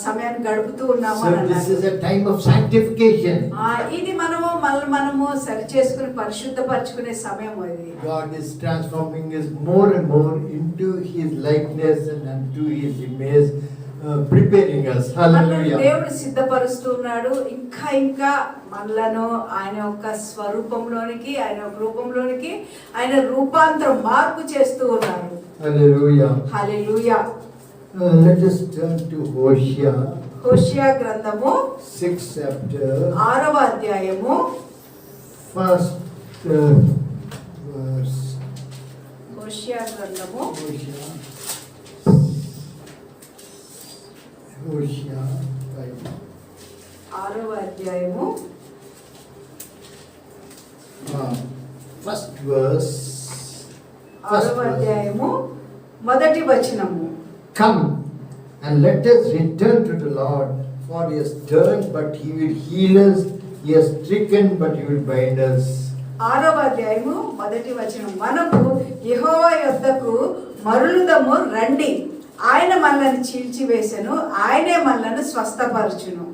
సమయాన్ని గడుపుతూ ఉన్నాము So this is a time of sanctification. ఇది మనము సరి చేసుకుని పరిశుద్ధపరచుకునే సమయం ఇది. God is transforming us more and more into His likeness and unto His image, preparing us. Hallelujah. దేవుడు సిద్ధపరుస్తున్నాడు, ఇంకా మనలను ఆయన యొక్క స్వరూపంలోనికి, ఆయన యొక్క రూపంలోనికి ఆయన రూపాంతరం మార్పు చేస్తూ ఉన్నారు. Hallelujah. Hallelujah. Let us turn to Hosea. హోషేయ గ్రంథము 6th chapter. 6వ అధ్యాయము First verse. హోషేయ గ్రంథము Hosea 6వ అధ్యాయము first verse. 6వ అధ్యాయము మొదటి వచనము. Come and let us return to the Lord, for He has turned, but He will heal us. He has stricken, but He will bind us. 6వ అధ్యాయము మొదటి వచనం. మనము యెహోవా యొద్దకు మరలుదము రండి, ఆయన మనల్ని చీల్చివేసెను, ఆయనే మనల్ని స్వస్థపరచును,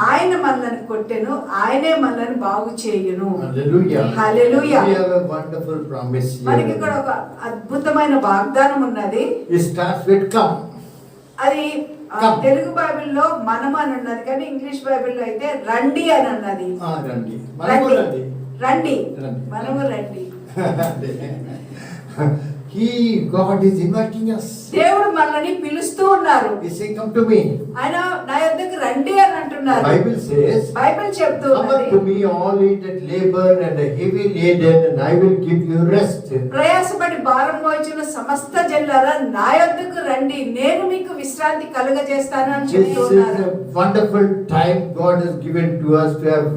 ఆయన మనల్ని కొట్టెను, ఆయనే మనల్ని బాగు చేయును. Hallelujah. Hallelujah. We have a wonderful promise మనకి here. ఇక్కడ ఒక అద్భుతమైన వాగ్దానం ఉన్నది. It starts with come. అది Come. తెలుగు బైబిల్లో మనం అని ఉన్నది, కానీ ఇంగ్లీష్ బైబిల్లో అయితే రండి అని అన్నది. రండి. మనము రండి. రండి, రండి. మనము రండి. God is inviting us. దేవుడు మనల్ని పిలుస్తూ ఉన్నారు. He is saying, come to me. ఆయన నా యొద్దకు రండి అని అంటున్నారు. Bible says, బైబిల్ చెప్తూ come ఉన్నది, unto me all ye that labor and are heavy laden, and I will give you rest. ప్రయాసపడి భారం మోయించిన సమస్త జనులారా నా యొద్దకు రండి, నేను మీకు విశ్రాంతి కలుగజేస్తాను అని This చెప్తూ is ఉన్నారు. a wonderful time God has given to us to have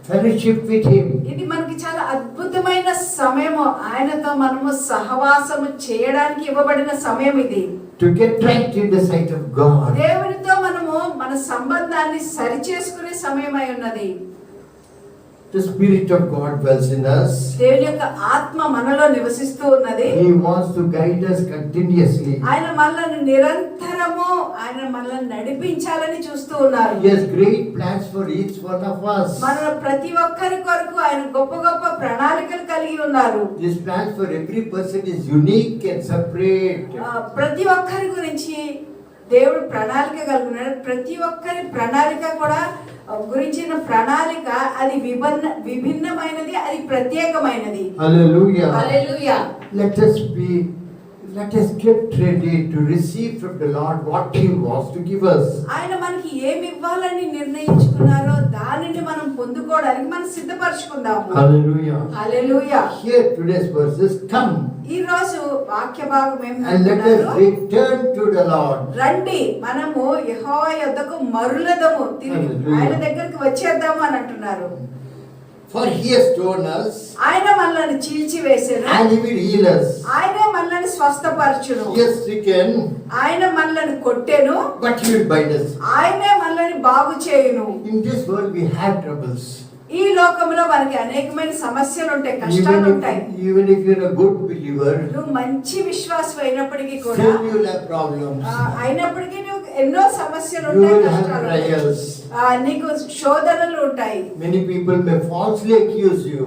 fellowship with Him. ఇది మనకి చాలా అద్భుతమైన సమయము, ఆయనతో మనము సహవాసము చేయడానికి ఇవ్వబడిన సమయం ఇది. To get right in the sight of God. దేవునితో మనము మన సంబంధాన్ని సరి చేసుకునే సమయం అయి ఉన్నది. The Spirit of God dwells in us. దేవుని యొక్క ఆత్మ మనలో నివసిస్తూ ఉన్నది. He wants to guide us continuously. ఆయన మనల్ని నిరంతరము ఆయన మనల్ని నడిపించాలని చూస్తూ ఉన్నారు. He has great plans for each one of us. మన ప్రతి ఒక్కరి కొరకు ఆయన గొప్ప గొప్ప ప్రణాళికలు కలిగి ఉన్నారు. These plans for every person is unique and separate. ప్రతి ఒక్కరి గురించి దేవుడు ప్రణాళిక కలిగి ఉన్నాడు. ప్రతి ఒక్కరి ప్రణాళిక కూడా గురించిన ప్రణాళిక అది విభిన్నమైనది, అది ప్రత్యేకమైనది. Hallelujah. Hallelujah. Let us get ready to receive from the Lord what He wants to give us. ఆయన మనకి ఏమి ఇవ్వాలని నిర్ణయించుకున్నారో దానిని మనం పొందుకోవడానికి మనం సిద్ధపరచుకుందాము. Hallelujah. Hallelujah. Here today's verses come. ఈ రోజు వాక్య భాగం And let us ఏమంటున్నారు? return to the Lord. రండి, మనము యెహోవా యొద్దకు మరులదము, తిరిగి Hallelujah. ఆయన దగ్గరికి వచ్చేద్దాము అని అంటున్నారు. For He has torn us ఆయన మనల్ని చీల్చివేసెను, and He will heal us. ఆయనే మనల్ని స్వస్థపరచును, He has stricken, ఆయన మనల్ని కొట్టెను, but He will bind us. ఆయనే మనల్ని బాగు చేయును. In this world we have troubles. ఈ లోకంలో మనకి అనేకమైన సమస్యలు ఉంటాయి, కష్టాలు ఉంటాయి. Even if you're a good believer, నువ్వు మంచి విశ్వాసం అయినప్పటికీ కూడా still you will have problems. అయినప్పటికీ నువ్వు ఎన్నో సమస్యలు You ఉంటాయి, will have కష్టాలు ఉంటాయి. trials. నీకు శోధనలు ఉంటాయి. Many people may falsely accuse you.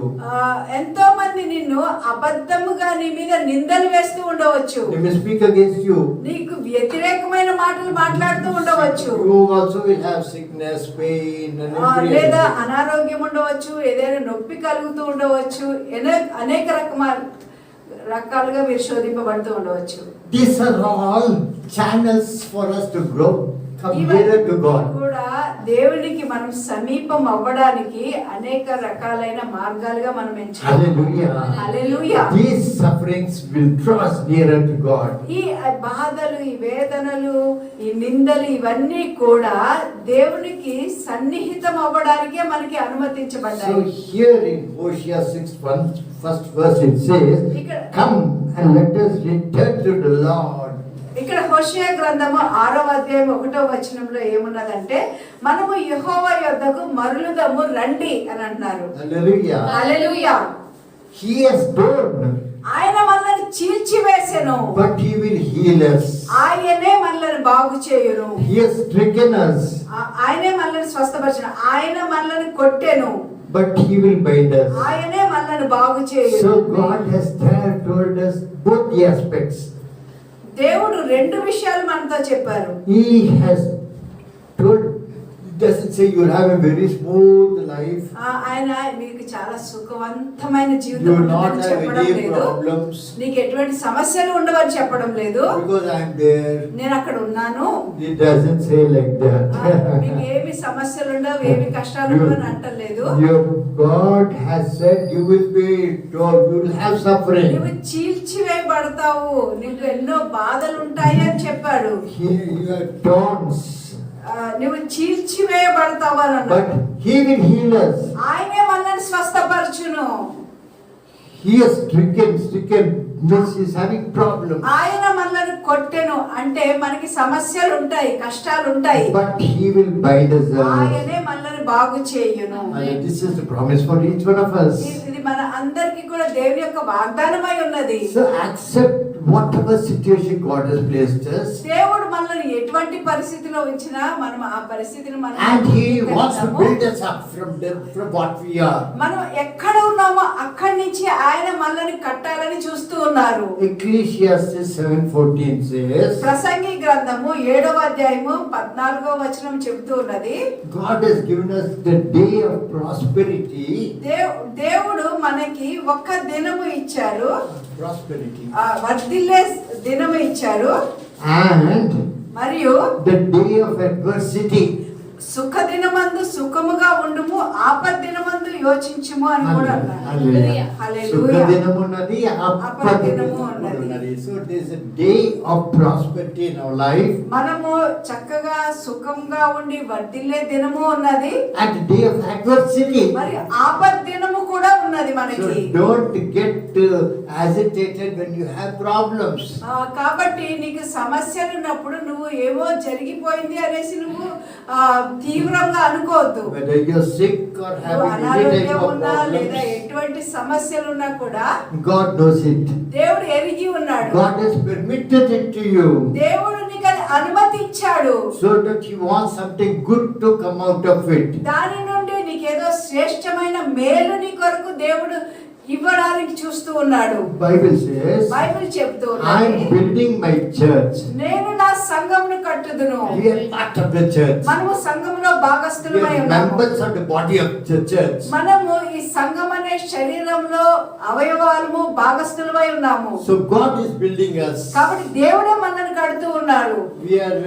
ఎంతో మంది నిన్ను అబద్ధముగా నీ మీద నిందలు వేస్తూ ఉండవచ్చు, They may speak against you. నీకు వ్యతిరేకమైన మాటలు మాట్లాడుతూ ఉండవచ్చు. You also will have sickness, pain, and లేదా everything. అనారోగ్యం ఉండవచ్చు, ఏదైనా నొప్పి కలుగుతూ ఉండవచ్చు, అనేక రకాలుగా మీరు శోధింపబడుతూ ఉండవచ్చు. These are all channels for us to grow, come nearer to God. కూడా దేవునికి మనం సమీపం అవ్వడానికి అనేక రకాలైన మార్గాలుగా మనం ఎంచుకోవాలి. Hallelujah. Hallelujah. These sufferings will draw us nearer to God. ఈ బాధలు, ఈ వేదనలు, ఈ నిందలు ఇవన్నీ కూడా దేవునికి సన్నిహితం అవ్వడానికే మనకి So అనుమతించబడ్డాయి. here in Hosea 6:1, first verse it says, "Come and let us return to the Lord." ఇక్కడ హోషేయ గ్రంథము 6వ అధ్యాయం 1వ వచనంలో ఏమున్నదంటే, మనము యెహోవా యొద్దకు మరలుదము రండి అని అంటున్నారు. Hallelujah. Hallelujah. He has done, ఆయన మనల్ని చీల్చివేసెను, but He will heal us. ఆయనే మనల్ని బాగు చేయును. He has stricken us, ఆయనే మనల్ని స్వస్థపరచును. ఆయన మనల్ని కొట్టెను, but He will bind us. ఆయనే మనల్ని బాగు చేయును. So God has there told us both the aspects. దేవుడు రెండు విషయాలు మనతో చెప్పారు. He has told, it doesn't say you'll have a very smooth life, ఆయన మీకు చాలా సుఖవంతమైన you జీవితం will not ఉంటుందని have చెప్పడం any లేదు. problems నీకు ఎటువంటి సమస్యలు ఉండవని చెప్పడం లేదు. because I'm there. నేను అక్కడ ఉన్నాను, It doesn't say like that. మీకు ఏమి సమస్యలు ఉండవు, ఏమి కష్టాలు ఉండవు అని అంటలేదు. Your God has said you will be told, you will have suffering. నువ్వు చీల్చివేయబడతావు, నీకు ఎన్నో బాధలు ఉంటాయి అని చెప్పాడు. Your taunts, నువ్వు చీల్చివేయబడతావు అని అన్నాడు. but He will heal us. ఆయనే మనల్ని స్వస్థపరచును. He has stricken means He's having problems, ఆయన మనల్ని కొట్టెను అంటే మనకి సమస్యలు ఉంటాయి, కష్టాలు ఉంటాయి, but He will bind us. ఆయనే మనల్ని బాగు చేయును. And this is the promise for each one of us. ఇది మన అందరికి కూడా దేవుని యొక్క వాగ్దానమై ఉన్నది. So accept whatever situation God has placed us, దేవుడు మనల్ని ఎటువంటి పరిస్థితిలో ఉంచినా మనం ఆ పరిస్థితిని మనం and He wants to ఎదుర్కొంటాము. build us up from what we are. మనం ఎక్కడ ఉన్నామో అక్కడి నుంచి ఆయన మనల్ని కట్టాలని చూస్తూ ఉన్నారు. Ecclesiastes 7:14 says, ప్రసంగి గ్రంథము 7వ అధ్యాయము 14వ వచనం చెబుతూ ఉన్నది, God has given us the day of prosperity. దేవుడు మనకి ఒక్క దినము ఇచ్చారు, Prosperity. వర్ధిల్లే దినము ఇచ్చారు, And మరియు the day of adversity. సుఖ దినమందు సుఖముగా ఉండుము, ఆపద్ దినమందు యోచించుము అని కూడా అన్నారు. Hallelujah. హల్లెలూయా. సుఖదినమున్నది, అపదినము ఉన్నది. So there is a day of prosperity in our life, మనము చక్కగా సుఖంగా ఉండి వర్ధిల్లే దినము ఉన్నది, and the day of adversity. మరి ఆపద్ దినము కూడా ఉన్నది So మనకి. don't get agitated when you have problems. కాబట్టి నీకు సమస్యలు ఉన్నప్పుడు నువ్వు ఏమో జరిగిపోయింది అనేసి నువ్వు తీవ్రంగా అనుకోవద్దు. Whether you're sick or నువ్వు having any type అనారోగ్యం of ఉన్నా లేదా problems, ఎటువంటి సమస్యలు ఉన్నా కూడా God knows it. దేవుడు ఎరిగి ఉన్నాడు. God has permitted it to you, దేవుడు నీకు అది అనుమతించాడు, so that He wants something good to come out of it. దాని నుండి నీకేదో శ్రేష్టమైన మేలు నీ కొరకు దేవుడు ఇవ్వడానికి చూస్తూ ఉన్నాడు. Bible says, బైబిల్ చెప్తూ I ఉన్నది, am building my church. నేను నా సంఘమును కట్టుదును. We are part of the church. మనము సంఘములో We భాగస్థులమై are ఉన్నాము. members of the body of the church. మనము ఈ సంఘం అనే శరీరంలో అవయవాలము భాగస్థులమై ఉన్నాము. So God is building us. కాబట్టి దేవుడే మనల్ని కడుతూ ఉన్నాడు. We are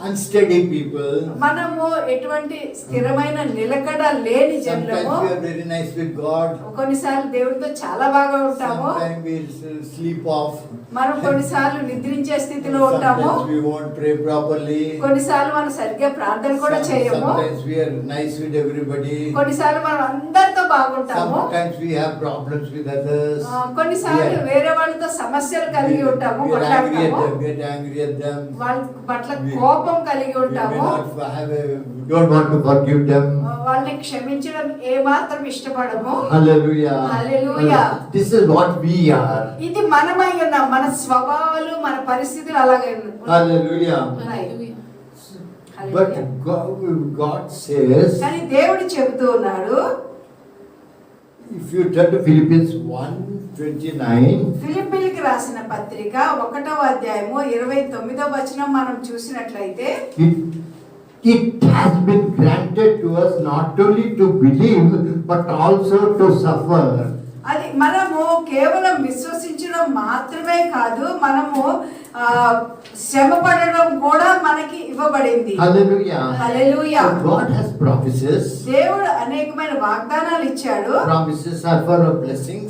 unsteady people. మనము ఎటువంటి స్థిరమైన నిలకడ లేని జనులము. Sometimes we are very nice with God. కొన్నిసార్లు దేవుడితో చాలా బాగా ఉంటాము, Sometimes we sleep off. మనం కొన్నిసార్లు నిద్రించే స్థితిలో ఉంటాము, Sometimes we won't pray properly. కొన్నిసార్లు మనం సరిగ్గా ప్రార్థన కూడా చేయము, Sometimes we are nice with everybody. కొన్నిసార్లు మనం అందరితో బాగుంటాము, Sometimes we have problems with others. కొన్నిసార్లు వేరే వాళ్ళతో సమస్యలు కలిగి ఉంటాము, We are angry at కొట్లాడతాము, them. We are angry at them. వాళ్ళ పట్ల కోపం కలిగి We may ఉంటాము, not have don't want to forgive them. వాళ్ళని క్షమించడం ఏమాత్రం ఇష్టపడము. Hallelujah. Hallelujah. This is what we are. ఇది మనమై ఉన్నాం, మన స్వభావాలు మన పరిస్థితులు అలాగే Hallelujah. ఉన్నాయి. But Hallelujah. God says, కానీ దేవుడు చెబుతూ ఉన్నాడు, if you turn to Philippians 1:29, ఫిలిప్పీయులకు రాసిన పత్రిక 1వ అధ్యాయము 29వ వచనం మనం చూసినట్లయితే, it has been granted to us not only to believe but also to suffer. అది మనము కేవలం విశ్వసించడం మాత్రమే కాదు, మనము శ్రమ పడడం కూడా మనకి ఇవ్వబడింది. Hallelujah. Hallelujah. So God has promises. దేవుడు అనేకమైన వాగ్దానాలు ఇచ్చాడు. Promises are for our blessings,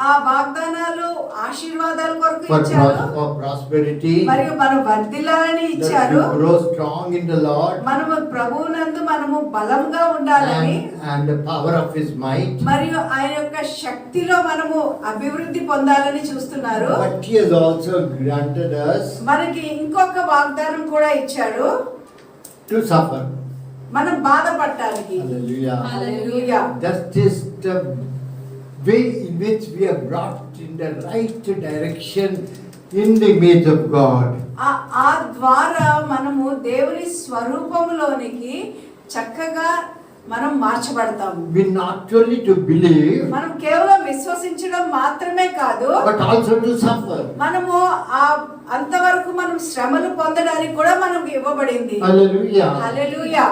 ఆ వాగ్దానాలు ఆశీర్వాదాల కొరకు for ఇచ్చారు. prosperity, మరియు మనం వర్ధిల్లాలని that ఇచ్చారు. we grow strong in the Lord, మనము ప్రభువునందు మనము బలంగా ఉండాలని, and the power of His might. మరియు ఆయన యొక్క శక్తిలో మనము అభివృద్ధి పొందాలని చూస్తున్నారు. But He has also granted us మనకి ఇంకొక వాగ్దానం కూడా ఇచ్చాడు, to suffer. మనం బాధపడటానికి. Hallelujah. Hallelujah. That is the way in which we are brought in the right direction in the image of God. ఆ ద్వారా మనము దేవుని స్వరూపంలోనికి చక్కగా మనం మార్చబడతాము. We not only to believe, మనం కేవలం విశ్వసించడం మాత్రమే కాదు, but also to suffer. మనము అంతవరకు మనం శ్రమలు పొందడానికి కూడా మనకు ఇవ్వబడింది. Hallelujah. హల్లెలూయా.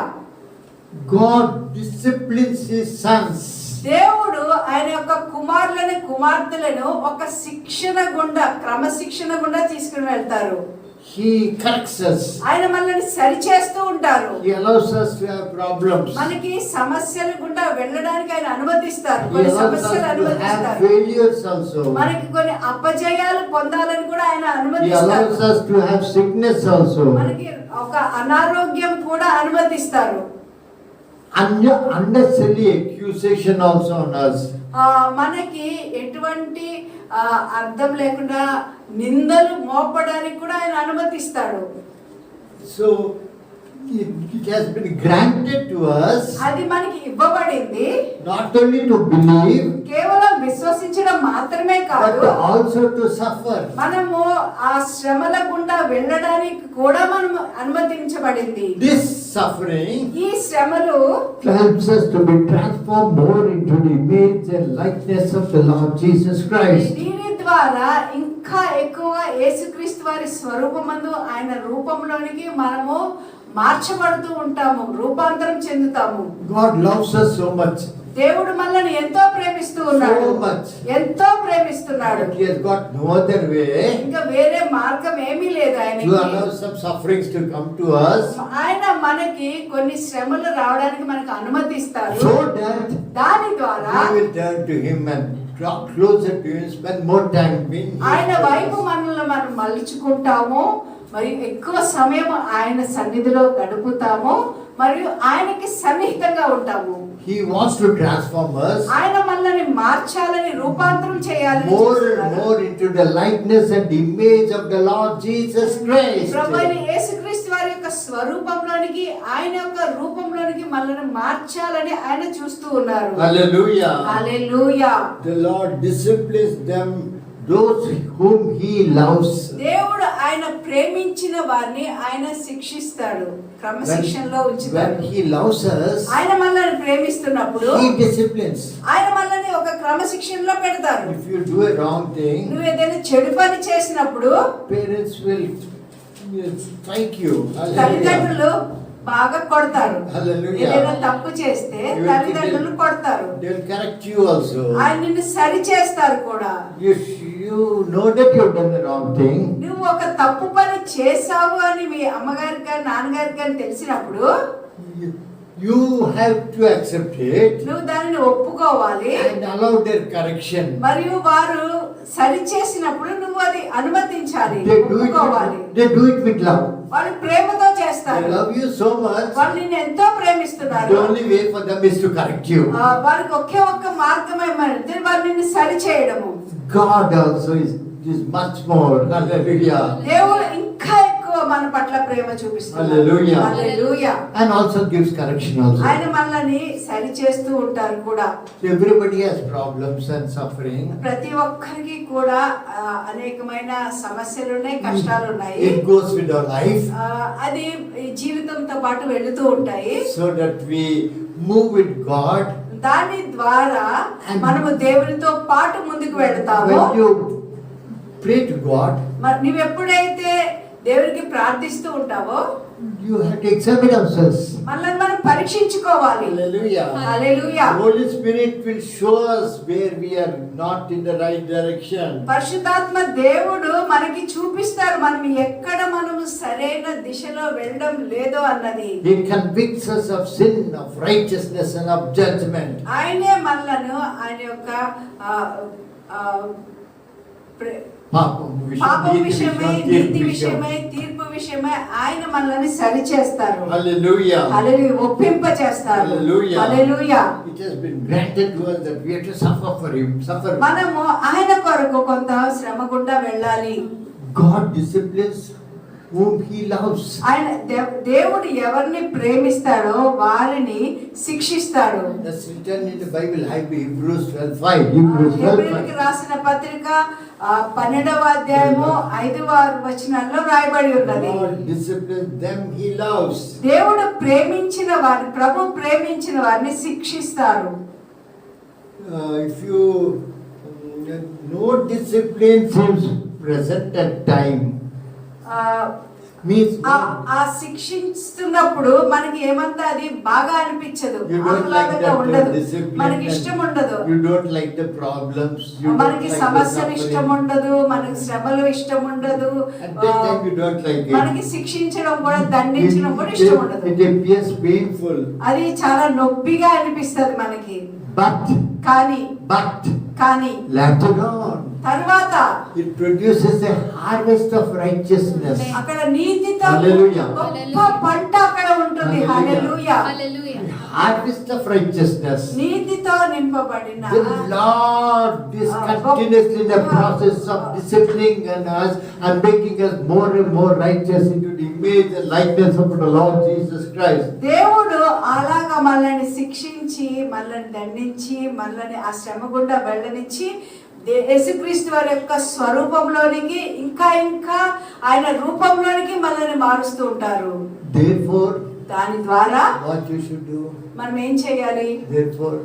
God disciplines His sons. దేవుడు ఆయన యొక్క కుమారులను కుమార్తెలను ఒక శిక్షణ గుండా, క్రమశిక్షణ గుండా తీసుకుని వెళ్తారు. He corrects us. ఆయన మనల్ని సరిచేస్తూ ఉంటారు. He allows us to have problems. మనకి సమస్యలు గుండా వెళ్ళడానికి ఆయన అనుమతిస్తారు. He కొన్ని allows us సమస్యలు to have అనుమతిస్తారు. failures also. మనకి కొన్ని అపజయాలు పొందాలని కూడా ఆయన He అనుమతిస్తారు. allows us to have sickness also. మనకి ఒక అనారోగ్యం కూడా అనుమతిస్తారు. Unnecessary accusation also on us. మనకి ఎటువంటి అర్థం లేకుండా నిందలు మోపడానికి కూడా ఆయన అనుమతిస్తాడు. So it has been granted to us అది మనకి ఇవ్వబడింది. not only to believe, కేవలం విశ్వసించడం మాత్రమే but కాదు, also to suffer. మనము ఆ శ్రమల గుండా వెళ్ళడానికి కూడా మనం అనుమతించబడింది. This suffering ఈ శ్రమలు helps us to be transformed more into the image and likeness of the Lord Jesus Christ. దీని ద్వారా ఇంకా ఎక్కువ యేసుక్రీస్తు వారి స్వరూపమందు ఆయన రూపంలోనికి మనము మార్చబడుతూ ఉంటాము, రూపాంతరం చెందుతాము. God loves us so much. దేవుడు మనల్ని ఎంతో ప్రేమిస్తూ ఉన్నాడు, So much. ఎంతో ప్రేమిస్తున్నాడు. But He has got no other way ఇంకా వేరే మార్గం ఏమీ లేదు to ఆయనకి. allow some sufferings to come to us, ఆయన మనకి కొన్ని శ్రమలు రావడానికి మనకు అనుమతిస్తారు. so that దాని ద్వారా we will turn to Him and draw closer to Him, spend more time in His ఆయన వైపు presence. మనల్ని మనం మలుచుకుంటాము, మరియు ఎక్కువ సమయం ఆయన సన్నిధిలో గడుపుతాము, మరియు ఆయనకి సన్నిహితంగా ఉంటాము. He wants to transform us ఆయన మనల్ని మార్చాలని, రూపాంతరం చేయాలని more and చేస్తున్నారు. more into the likeness and image of the Lord Jesus Christ. ప్రభువైన యేసుక్రీస్తు వారి యొక్క స్వరూపంలోనికి, ఆయన యొక్క రూపంలోనికి మనల్ని మార్చాలని ఆయన చూస్తూ ఉన్నారు. Hallelujah. Hallelujah. The Lord disciplines them, those whom He loves. దేవుడు ఆయన ప్రేమించిన వారిని ఆయన శిక్షిస్తాడు, క్రమశిక్షణలో ఉంచుతాడు. When He loves us, ఆయన మనల్ని ప్రేమిస్తున్నప్పుడు He disciplines. ఆయన మనల్ని ఒక క్రమశిక్షణలో పెడతారు. If you do a wrong thing, నువ్వు ఏదైనా చెడు పని చేసినప్పుడు parents will strike you. Hallelujah. తల్లిదండ్రులు బాగా కొడతారు. Hallelujah. ఏదైనా తప్పు చేస్తే You will- తల్లిదండ్రులు కొడతారు. They will correct you also. ఆయన నిన్ను సరి చేస్తారు కూడా. You know that you have done the wrong thing. నువ్వు ఒక తప్పు పని చేసావు అని మీ అమ్మగారికి కానీ నాన్నగారికి కానీ తెలిసినప్పుడు You have to accept it నువ్వు దానిని ఒప్పుకోవాలి. and allow their correction. మరియు వారు సరి చేసినప్పుడు నువ్వు అది అనుమతించాలి, They ఒప్పుకోవాలి. do it with love. వాళ్ళు ప్రేమతో They చేస్తారు. love you so much. వాళ్ళు నిన్ను ఎంతో ప్రేమిస్తున్నారు. The only way for them is to correct you. వారికి ఒకే ఒక్క మార్గం ఏమంటే వాళ్ళు నిన్ను సరి చేయడము. God also is much more. Hallelujah. దేవుడు ఇంకా ఎక్కువ మన పట్ల ప్రేమ చూపిస్తున్నాడు. Hallelujah. Hallelujah. And also gives correction also. ఆయన మనల్ని సరి చేస్తూ ఉంటారు కూడా. Everybody has problems and suffering. ప్రతి ఒక్కరికి కూడా అనేకమైన సమస్యలు ఉన్నాయి, కష్టాలు ఉన్నాయి. It goes with our life, అది ఈ జీవితంతో పాటు వెళుతూ ఉంటాయి. so that we move with God. దాని ద్వారా మనము దేవునితో పాటు ముందుకు వెళ్తాము. When you pray to God, నువ్వు ఎప్పుడైతే దేవునికి ప్రార్థిస్తూ ఉంటావో you have to examine ourselves. మనల్ని మనం పరీక్షించుకోవాలి. Hallelujah. Hallelujah. The Holy Spirit will show us where we are not in the right direction. పరిశుద్ధాత్మ దేవుడు మనకి చూపిస్తారు మనం ఎక్కడ మనము సరైన దిశలో వెళ్ళడం లేదో అన్నది. He convicts us of sin, of righteousness and of judgment. ఆయనే మనలను ఆయన యొక్క పాపం విషయమై, నీతి విషయమై, తీర్పు విషయమై ఆయన మనల్ని సరి చేస్తారు. Hallelujah. హల్లెలూయా. ఒప్పింప చేస్తారు. Hallelujah. Hallelujah. It has been granted to us that we have to suffer for him. Suffer. మనము ఆయన కొరకు కొంత శ్రమ గుండా వెళ్ళాలి. God disciplines whom he loves. ఆయన దేవుడు ఎవరిని ప్రేమిస్తాడో వారిని శిక్షిస్తాడు. That's written in the Bible, Hebrews 12:5. Hebrews 12:5. హెబ్రీయులకు రాసిన పత్రిక 12వ అధ్యాయము 5వ వచనంలో రాయబడి ఉన్నది. God disciplines them he loves. దేవుడు ప్రేమించిన వారిని, ప్రభు ప్రేమించిన వారిని శిక్షిస్తారు. If you no discipline seems present at time, means ఆ శిక్షిస్తున్నప్పుడు మనకి ఏమంతా అది బాగా అనిపించదు, you don't like ఆహ్లాదంగా that ఉండదు, discipline, మనకి ఇష్టం ఉండదు, you don't like the problems, you don't మనకి like the సమస్యలు ఇష్టం suffering. ఉండదు, మనకి శ్రమలు ఇష్టం ఉండదు, At that time you don't like it. మనకి శిక్షించడం కూడా దండించడం కూడా ఇష్టం ఉండదు. It appears painful. అది చాలా నొప్పిగా అనిపిస్తది మనకి. But కానీ later on తర్వాత it produces a harvest of righteousness. అక్కడ నీతితో Hallelujah. గొప్ప పంట అక్కడ ఉంటుంది. Hallelujah. Hallelujah. Harvest of righteousness. నీతితో నింపబడిన The Lord is continuously in the process of disciplining us and making us more and more righteous into the image and likeness of the Lord Jesus Christ. దేవుడు అలాగా మనల్ని శిక్షించి, మనల్ని దండించి, మనల్ని ఆ శ్రమ గుండా వెళ్ళనిచ్చి యేసుక్రీస్తు వారి యొక్క స్వరూపంలోనికి ఇంకా ఇంకా ఆయన రూపంలోనికి మనల్ని మారుస్తూ ఉంటారు. Therefore, దాని ద్వారా what you should do? మనం ఏం చేయాలి? Therefore,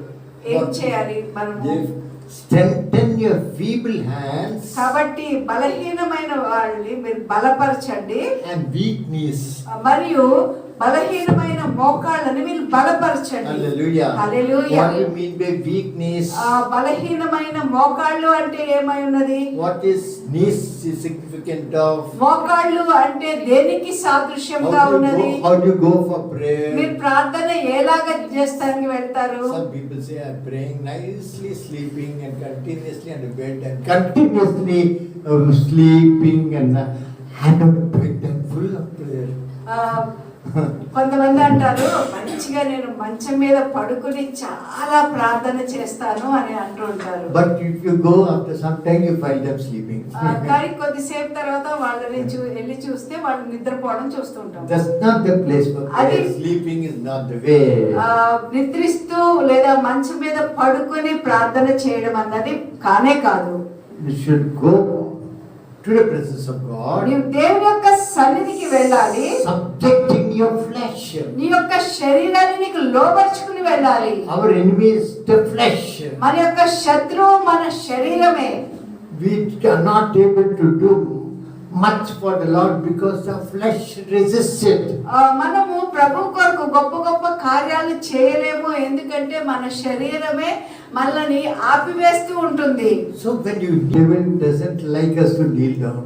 ఏం చేయాలి? మనము strengthen your feeble hands కాబట్టి బలహీనమైన వాళ్ళని మీరు బలపరచండి, and weak knees. మరియు బలహీనమైన మోకాళ్ళని మీరు బలపరచండి. Hallelujah. Hallelujah. What do you mean by weak knees? బలహీనమైన మోకాళ్ళు అంటే ఏమై ఉన్నది? What is knees is significant of? మోకాళ్ళు అంటే దేనికి సాదృశ్యంగా ఉన్నది? How do you go for prayer? మీరు ప్రార్థన ఎలాగా చేస్తానికి వెళ్తారు? Some people say I'm praying nicely, sleeping and continuously on the bed and continuously sleeping and I'm not doing them full of prayer. కొంతమంది అంటారు మంచిగా నేను మంచం మీద పడుకుని చాలా ప్రార్థన చేస్తాను అని అంటూ ఉంటారు. But if you go after some time you find them sleeping. కానీ కొద్దిసేపు తర్వాత వాళ్ళని వెళ్ళి చూస్తే వాళ్ళు నిద్రపోవడం చూస్తుంటాం. That's not the place for prayer. Sleeping is not the way. నిద్రిస్తూ లేదా మంచం మీద పడుకుని ప్రార్థన చేయడం అన్నది కానే కాదు. You should go to the presence of God. నీవు దేవుని యొక్క సన్నిధికి వెళ్ళాలి. Subjecting your flesh. నీ యొక్క శరీరాన్ని నీకు లోబర్చుకుని వెళ్ళాలి. Our enemy is the flesh. మన యొక్క శత్రువు మన శరీరమే. We are not able to do much for the Lord because the flesh resists it. మనము ప్రభు కొరకు గొప్ప గొప్ప కార్యాలు చేయలేము, ఎందుకంటే మన శరీరమే మనల్ని ఆపివేస్తూ ఉంటుంది. So when you devil doesn't like us to kneel down.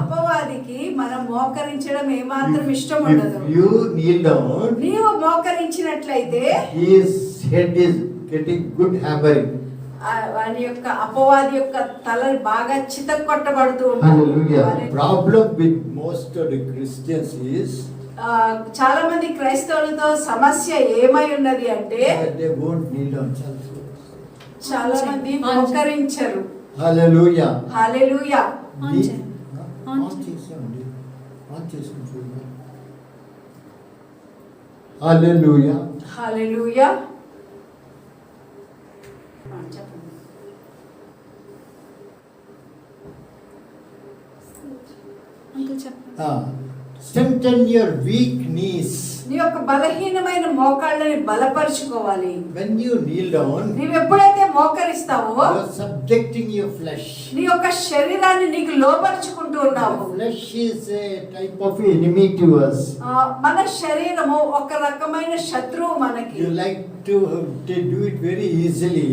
అపవాదికి మనం మోకరించడం ఏమాత్రం ఇష్టం ఉండదు. If you kneel down, నీవు మోకరించినట్లయితే his head is getting good hammering. వాని యొక్క అపవాది యొక్క తల బాగా చితక్కొట్టబడుతూ Hallelujah. ఉంటుంది. Problem with most of the Christians is చాలా మంది క్రైస్తవులతో సమస్య ఏమై ఉన్నది అంటే they won't kneel down. చాలా మంది మోకరించరు. Hallelujah. Hallelujah. Hallelujah. Hallelujah. Strengthen your weak knees. నీ యొక్క బలహీనమైన మోకాళ్ళని బలపరుచుకోవాలి. When you kneel down, నీవు ఎప్పుడైతే మోకరిస్తావో you are subjecting your flesh. నీ యొక్క శరీరాన్ని నీకు లోపరుచుకుంటూ ఉన్నావు. The flesh is a type of enemy to us. మన శరీరము ఒక రకమైన శత్రువు మనకి. You like to do it very easily.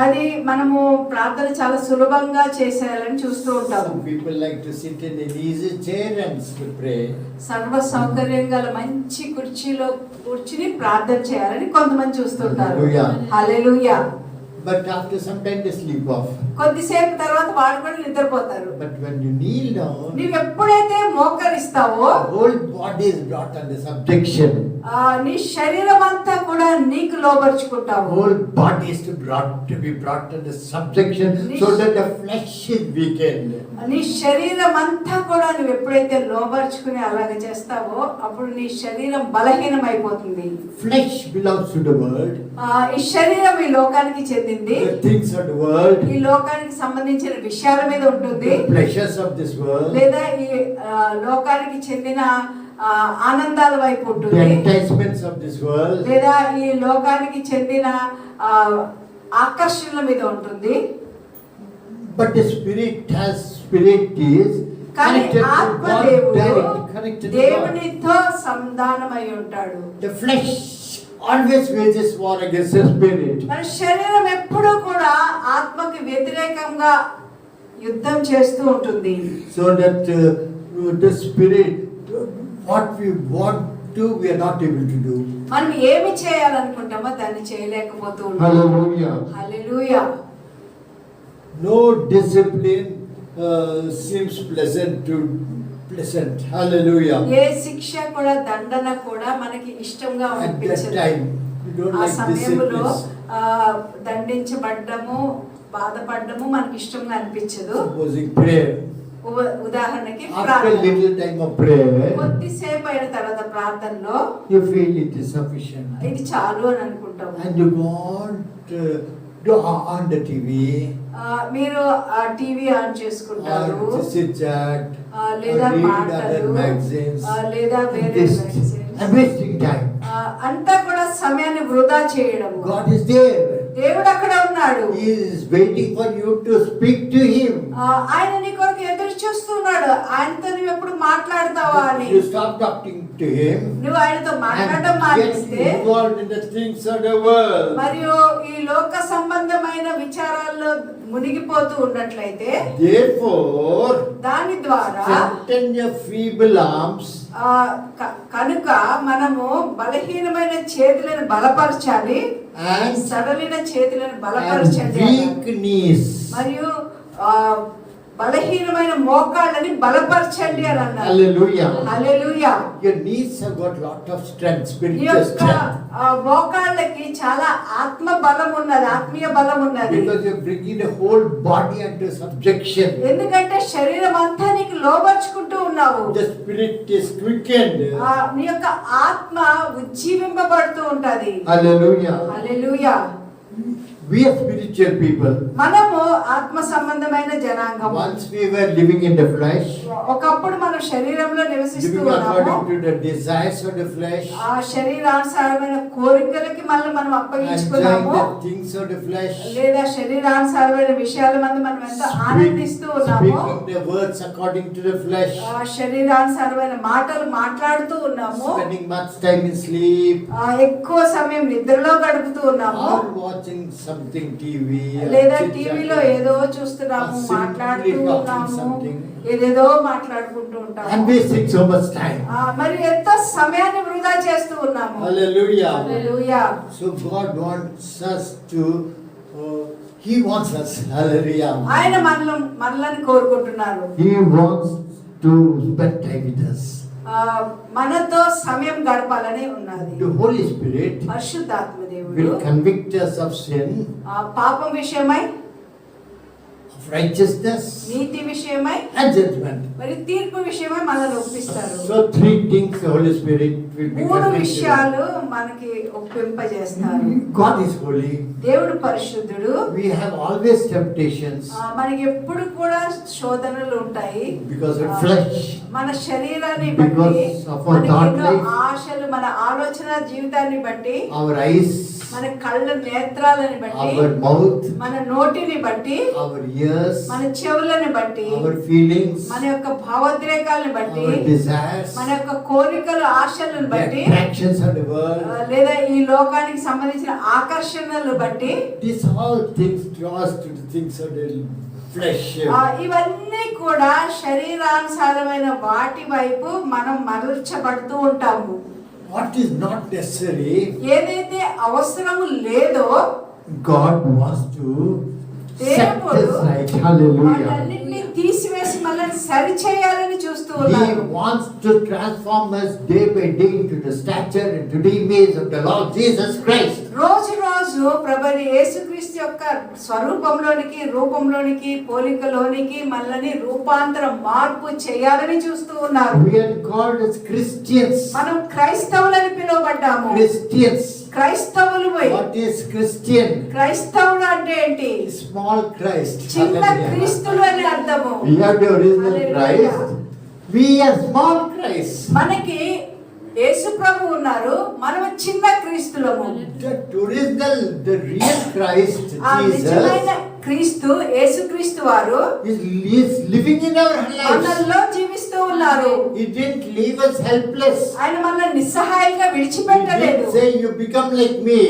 అది మనము ప్రార్థన చాలా సులభంగా చేసేయాలని చూస్తూ ఉంటాము. Some people like to sit in an easy chair and pray. సర్వ సౌకర్యం గల మంచి కుర్చీలో కూర్చుని ప్రార్థన చేయాలని కొంతమంది చూస్తుంటారు. హల్లెలూయా. But after some time they sleep off. కొద్దిసేపు తర్వాత వాడు కూడా నిద్రపోతారు. But when you kneel down, నీవు ఎప్పుడైతే మోకరిస్తావో the whole body is brought under subjection. నీ శరీరం అంతా కూడా నీకు లోబర్చుకుంటావు. The whole body is to be brought under subjection so that the flesh is weakened. నీ శరీరం అంతా కూడా నువ్వు ఎప్పుడైతే లోబర్చుకుని అలాగే చేస్తావో అప్పుడు నీ శరీరం బలహీనం అయిపోతుంది. Flesh belongs to the world. ఈ శరీరం ఈ లోకానికి చెందింది. The things of the world, ఈ లోకానికి సంబంధించిన విషయాల మీద ఉంటుంది. the pleasures of this world, లేదా ఈ లోకానికి చెందిన ఆనందాల వైపు the ఉంటుంది. enticements of this world. లేదా ఈ లోకానికి చెందిన ఆకర్షణల మీద ఉంటుంది. But the spirit is కానీ connected to God, ఆత్మదేవుడు direct, connected to God. దేవునితో సంధానమై ఉంటాడు. The flesh always wages war against the spirit. మన శరీరం ఎప్పుడూ కూడా ఆత్మకి వ్యతిరేకంగా యుద్ధం చేస్తూ ఉంటుంది. So that the spirit, what we want to, we are not able to do. మనం ఏమి చేయాలనుకుంటామో దాన్ని చేయలేకపోతూ ఉంటాం. Hallelujah. హల్లెలూయా. No discipline seems pleasant. Hallelujah. ఏ శిక్ష కూడా దండన కూడా మనకి ఇష్టంగా At that అనిపించదు. time, you don't ఆ like సమయంలో disciplines. దండించబడ్డము బాధపడ్డము మనకి ఇష్టంగా అనిపించదు. Supposing prayer. ఉదాహరణకి After ప్రార్థన. little time of prayer, కొద్దిసేపు అయిన తర్వాత ప్రార్థనలో you feel it is sufficient. ఇది చాలు అని అనుకుంటాము. And you want to on the TV. మీరు టీవీ ఆన్ చేసుకుంటారు. Or sit chat. లేదా Or read మాటలు other magazines. లేదా వేరే magazines. And wasting time. అంతా కూడా సమయాన్ని వృధా చేయడం. God is there. దేవుడు అక్కడ ఉన్నాడు. He is waiting for you to speak to Him. ఆయన నీ కొరకు ఎదురు చూస్తున్నాడు. ఆయనతో నువ్వు ఎప్పుడు మాట్లాడతావా అని. You stop talking to Him. నువ్వు ఆయనతో మాట్లాడడం And get మానేస్తే involved in the things of the world. మరియు ఈ లోక సంబంధమైన విచారాల్లో మునిగిపోతూ ఉన్నట్లయితే Therefore, దాని ద్వారా strengthen your feeble arms. కనుక మనము బలహీనమైన చేతులను బలపరచాలి. And సడలిన చేతులను బలపరచండి. weak knees. మరియు బలహీనమైన మోకాళ్ళని బలపరచండి అని అన్నారు. Hallelujah. Hallelujah. Your knees have got lot of strength, ఈ spiritual యొక్క strength. మోకాళ్ళకి చాలా ఆత్మ బలం ఉన్నది, ఆత్మీయ బలం ఉన్నది. Because you're bringing the whole body under subjection. ఎందుకంటే శరీరం అంతా నీకు లోబర్చుకుంటూ ఉన్నావు. The spirit is quickened. నీ యొక్క ఆత్మ ఉజ్జీవింపబడుతూ ఉంటది. Hallelujah. Hallelujah. We are spiritual people. మనము ఆత్మ సంబంధమైన జనాంగం. Once we were living in the flesh, ఒకప్పుడు మనం శరీరంలో నివసిస్తూ living ఉన్నాము. according to the desires of the flesh, ఆ శరీరానుసారమైన కోరికలకి మనం enjoying అప్పగించుకున్నాము. the things of the flesh, లేదా శరీరానుసారమైన విషయాల మందు మనం ఎంత ఆనందిస్తూ ఉన్నాము. speaking the words according to the flesh, శరీరానుసారమైన మాటలు మాట్లాడుతూ ఉన్నాము. spending much time in sleep, ఎక్కువ సమయం నిద్రలో గడుపుతూ ఉన్నాము. or watching something TV, or లేదా chit-chatting. టీవీలో ఏదో చూస్తున్నాము, Simply మాట్లాడుతూ talking ఉన్నాము, something. ఏదేదో మాట్లాడుకుంటూ And ఉంటాము. wasting so much time. మరి ఎంత సమయాన్ని వృధా చేస్తూ ఉన్నాము. Hallelujah. Hallelujah. So God wants us to, He wants us. Hallelujah. ఆయన మనల్ని కోరుకుంటున్నారు. He wants to spend time with us. మనతో సమయం గడపాలని ఉన్నది. The Holy Spirit పరిశుద్ధాత్మ దేవుడు will convict us of sin, పాపం విషయమై, of righteousness నీతి విషయమై and judgment. మరి తీర్పు విషయమై మనల్ని ఒప్పిస్తారు. So three things the Holy Spirit will be మూడు convicted విషయాలు మనకి ఒప్పింపజేస్తారు. of. God is holy. దేవుడు పరిశుద్ధుడు. We have always temptations మనకి ఎప్పుడు కూడా శోధనలు ఉంటాయి. because of flesh. మన శరీరాన్ని బట్టి, Because of our మనకి thought ఎన్నో life. ఆశలు, మన ఆలోచన జీవితాన్ని బట్టి, Our eyes, మన కళ్ళ నేత్రాలని బట్టి, our mouth, మన నోటిని బట్టి, our ears, మన చెవులని బట్టి, our feelings, మన యొక్క భావోద్రేకాలను బట్టి, our desires, మన యొక్క కోరికలు, ఆశలను the బట్టి, attractions of the world. లేదా ఈ లోకానికి సంబంధించిన ఆకర్షణలు బట్టి, These all things draw us to the things of the flesh. ఇవన్నీ కూడా శరీరానుసారమైన వాటి వైపు మనం మరల్చబడుతూ ఉంటాము. What is not necessary, ఏదైతే అవసరము లేదో God wants to set దేవుడు us right. Hallelujah. వాటన్నిటిని తీసివేసి మనల్ని సరిచేయాలని చూస్తూ He ఉన్నారు. wants to transform us day by day into the stature and to the image of the Lord Jesus Christ. రోజు రోజు ప్రభువైన యేసుక్రీస్తు యొక్క స్వరూపంలోనికి, రూపంలోనికి, పోలికలోనికి మనల్ని రూపాంతరం, మార్పు చేయాలని చూస్తూ ఉన్నారు. We are called as Christians. మనం క్రైస్తవులని పిలువబడ్డాము. Christians. క్రైస్తవులు. What is Christian? క్రైస్తవుడు అంటే ఏంటి? Small Christ. చిన్న Hallelujah. క్రీస్తులు అని అర్థము. We have the original Hallelujah. Christ. We are small Christ. మనకి యేసు ప్రభు ఉన్నారు, మనం చిన్న క్రీస్తులము. The original, the real Christ, ఆ నిజమైన Jesus, క్రీస్తు, యేసుక్రీస్తు వారు is living in our lives. మనల్లో జీవిస్తూ ఉన్నారు. He didn't leave us helpless. ఆయన మనల్ని నిస్సహాయంగా He విడిచిపెట్టలేదు. didn't say you become like me.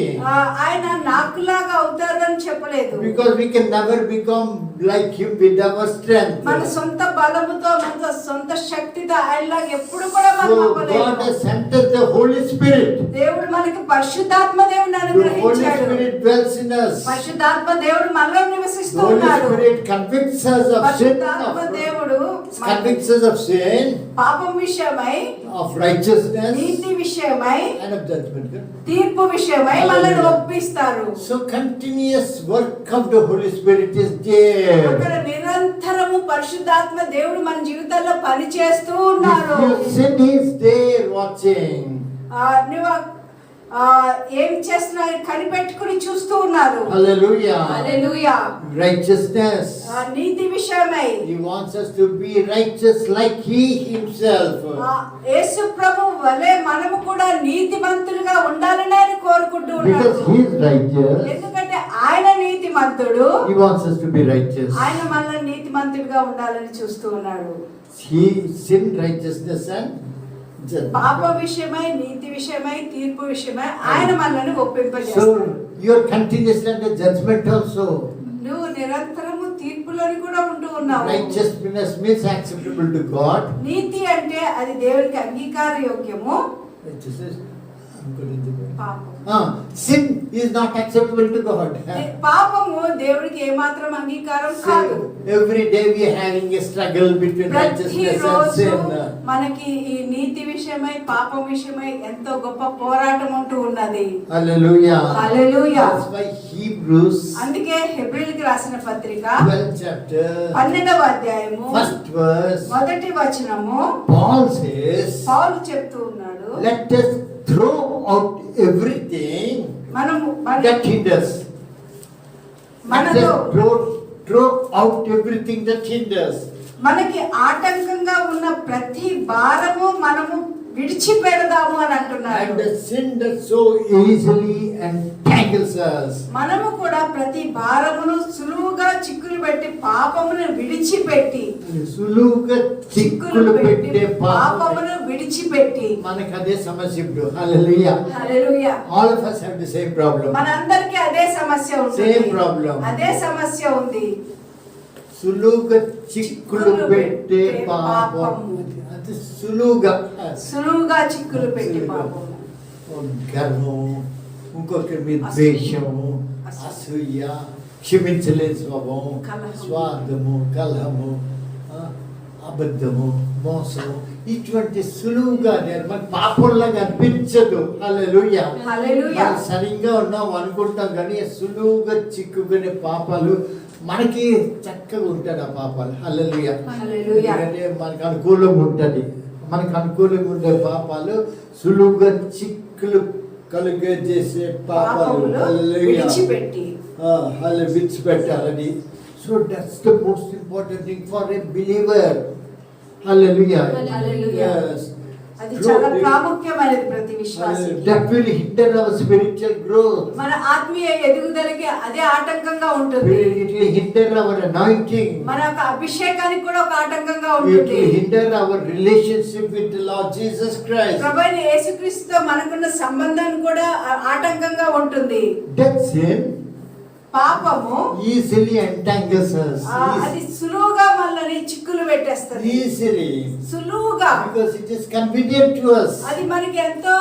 ఆయన నాకులాగా అవుతారు అని చెప్పలేదు. Because we can never become like him with our strength. మన సొంత బలముతో, మన సొంత శక్తితో ఆయనలాగా ఎప్పుడు కూడా మనం So అవ్వలేము. God has sent us the Holy Spirit. దేవుడు మనకి పరిశుద్ధాత్మ దేవుడిని The Holy అనుగ్రహించాడు. Spirit dwells in us. పరిశుద్ధాత్మ దేవుడు మనలో నివసిస్తూ The Holy ఉన్నాడు. Spirit convicts us of sin, పరిశుద్ధాత్మ దేవుడు convicts us of sin, పాపం విషయమై, of righteousness, నీతి విషయమై, and of judgment. తీర్పు విషయమై మనల్ని Hallelujah. ఒప్పిస్తారు. So continuous work of the Holy Spirit is there. అక్కడ నిరంతరము పరిశుద్ధాత్మ దేవుడు మన జీవితాల్లో పని చేస్తూ ఉన్నారు. If you sin, he is there watching. నువ్వు ఏం చేస్తున్నా కనిపెట్టుకుని చూస్తూ ఉన్నారు. Hallelujah. హల్లెలూయా. Righteousness. నీతి విషయమై He wants us to be righteous like he himself. యేసు ప్రభు వలె మనము కూడా నీతిమంతులుగా ఉండాలని ఆయన కోరుకుంటూ Because ఉన్నాడు. he is righteous, ఎందుకంటే ఆయన నీతిమంతుడు. he wants us to be righteous. ఆయన మనల్ని నీతిమంతులుగా ఉండాలని చూస్తూ ఉన్నాడు. He sin, righteousness and పాప judgment. విషయమై, నీతి విషయమై, తీర్పు విషయమై ఆయన మనల్ని ఒప్పింపజేస్తాడు. So you are continuously under judgment also. నువ్వు నిరంతరము తీర్పులోని కూడా ఉంటూ ఉన్నావు. Righteousness means acceptable to God. నీతి అంటే అది దేవునికి అంగీకార యోగ్యము. Righteousness, I'm going to do it. పాపం, Sin is not acceptable to God. పాపము దేవుడికి ఏమాత్రం అంగీకారం కాదు. So, every day we are having a struggle between righteousness and ప్రతిరోజు sin. మనకి ఈ నీతి విషయమై, పాపం విషయమై ఎంతో గొప్ప పోరాటం ఉంటూ ఉన్నది. Hallelujah. Hallelujah. That's why Hebrews అందుకే హెబ్రీయులకు రాసిన పత్రిక 12th chapter 12వ అధ్యాయము 1st verse, మొదటి వచనము Paul says, పౌలు చెప్తూ ఉన్నాడు, let us throw out everything మనము that hinders. Let మనలో us throw out everything that hinders. మనకి ఆటంకంగా ఉన్న ప్రతి భారము మనము విడిచిపెడదాము అని అంటున్నాడు. And the sin that so easily entangles us. మనము కూడా ప్రతి భారమును సులువుగా చిక్కులు పెట్టి పాపమును విడిచిపెట్టి, సులువుగా చిక్కులు పెట్టే పాపం పాపమును విడిచిపెట్టి. మనకు అదే సమస్య ఇప్పుడు. Hallelujah. Hallelujah. All of us have the same problem. మనందరికీ అదే సమస్య ఉంది. Same problem. అదే సమస్య ఉంది. సులువుగా చిక్కులు పెట్టే పాపం. అది సులువుగా సులువుగా చిక్కులు పెట్టి పాపము. గర్వం, ఇంకొకరి మీద ద్వేషము, అసూయ, క్షమించలేని స్వభావం, స్వార్థము, కలహము, అబద్ధము, మోసము, ఇటువంటి సులువుగా మనకు పాపంలాగా అనిపించదు. హల్లెలూయా. హల్లెలూయా. మనం సరిగ్గా ఉన్నాం అనుకుంటాం కానీ సులువుగా చిక్కుకునే పాపాలు మనకి చక్కగా ఉంటాడు ఆ పాపాలు. హల్లెలూయా. హల్లెలూయా. ఎందుకంటే మనకు అనుకూలంగా ఉంటుంది. మనకు అనుకూలంగా ఉండే పాపాలు సులువుగా చిక్కులు కలుగజేసే పాపాలు. పాపములు హల్లెలూయా. విడిచిపెట్టి విడిచిపెట్టాలని. So that's the most important thing for a believer. Hallelujah. Hallelujah. అది చాలా ప్రాముఖ్యమైనది ప్రతి విశ్వాసి. That will hinder our spiritual growth. మన ఆత్మీయ ఎదుగుదలకి అదే ఆటంకంగా ఉంటుంది. It will hinder our anointing. మన యొక్క అభిషేకానికి కూడా ఒక ఆటంకంగా It ఉంటుంది. will hinder our relationship with the Lord Jesus Christ. ప్రభువైన యేసుక్రీస్తుతో మనకున్న సంబంధాన్ని కూడా ఆటంకంగా ఉంటుంది. That sin పాపము easily entangles us. అది సులువుగా మనల్ని చిక్కులు పెట్టేస్తుంది. Easily. సులువుగా. Because it is convenient to us. అది మనకి ఎంతో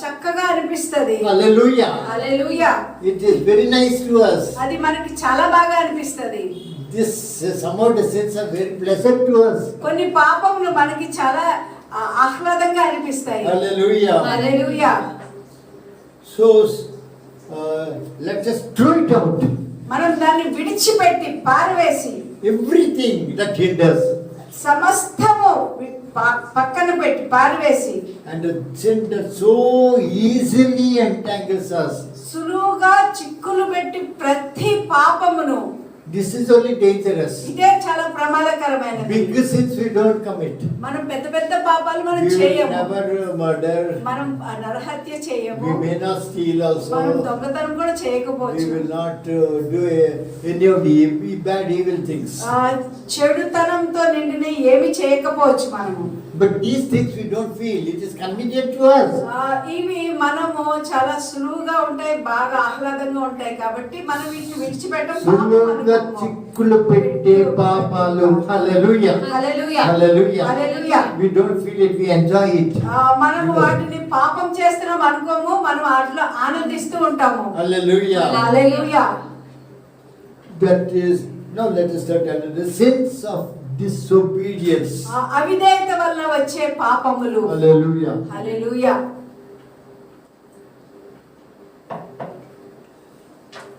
చక్కగా అనిపిస్తది. Hallelujah. Hallelujah. It is very nice to us. అది మనకి చాలా బాగా అనిపిస్తది. This some of the sins are very pleasant to us. కొన్ని పాపములు మనకి చాలా ఆహ్లాదంగా అనిపిస్తాయి. Hallelujah. Hallelujah. So let us throw it out. మనం దాన్ని విడిచిపెట్టి పారవేసి Everything that hinders. సమస్తము పక్కన పెట్టి పారవేసి And the sin that so easily entangles us. సులువుగా చిక్కులు పెట్టి ప్రతి పాపమును. This is only dangerous. ఇదే చాలా ప్రమాదకరమైనది. Big sins we don't commit. మనం పెద్ద పెద్ద పాపాలు మనం We will చేయము. never murder. మనం నరహత్య చేయము. We may not steal మనం also. దొంగతనం కూడా We చేయకపోవచ్చు. will not do any of the bad evil things. చెడుతనంతో నిండిన ఏమి చేయకపోవచ్చు మనము. But these things we don't feel. It is convenient to us. ఇవి మనము చాలా సులువుగా ఉంటాయి, బాగా ఆహ్లాదంగా ఉంటాయి కాబట్టి మనం వీటిని విడిచిపెట్టడం సులువుగా చిక్కులు పెట్టే పాపాలు. హల్లెలూయా. హల్లెలూయా. Hallelujah. Hallelujah. We don't feel it, we enjoy it. మనము వాటిని పాపం చేస్తున్నాం అనుకోము, మనం వాటిలో ఆనందిస్తూ ఉంటాము. Hallelujah. Hallelujah. That is, now let us start under the sins of disobedience. అవిధేయత వల్ల వచ్చే పాపములు. Hallelujah. Hallelujah.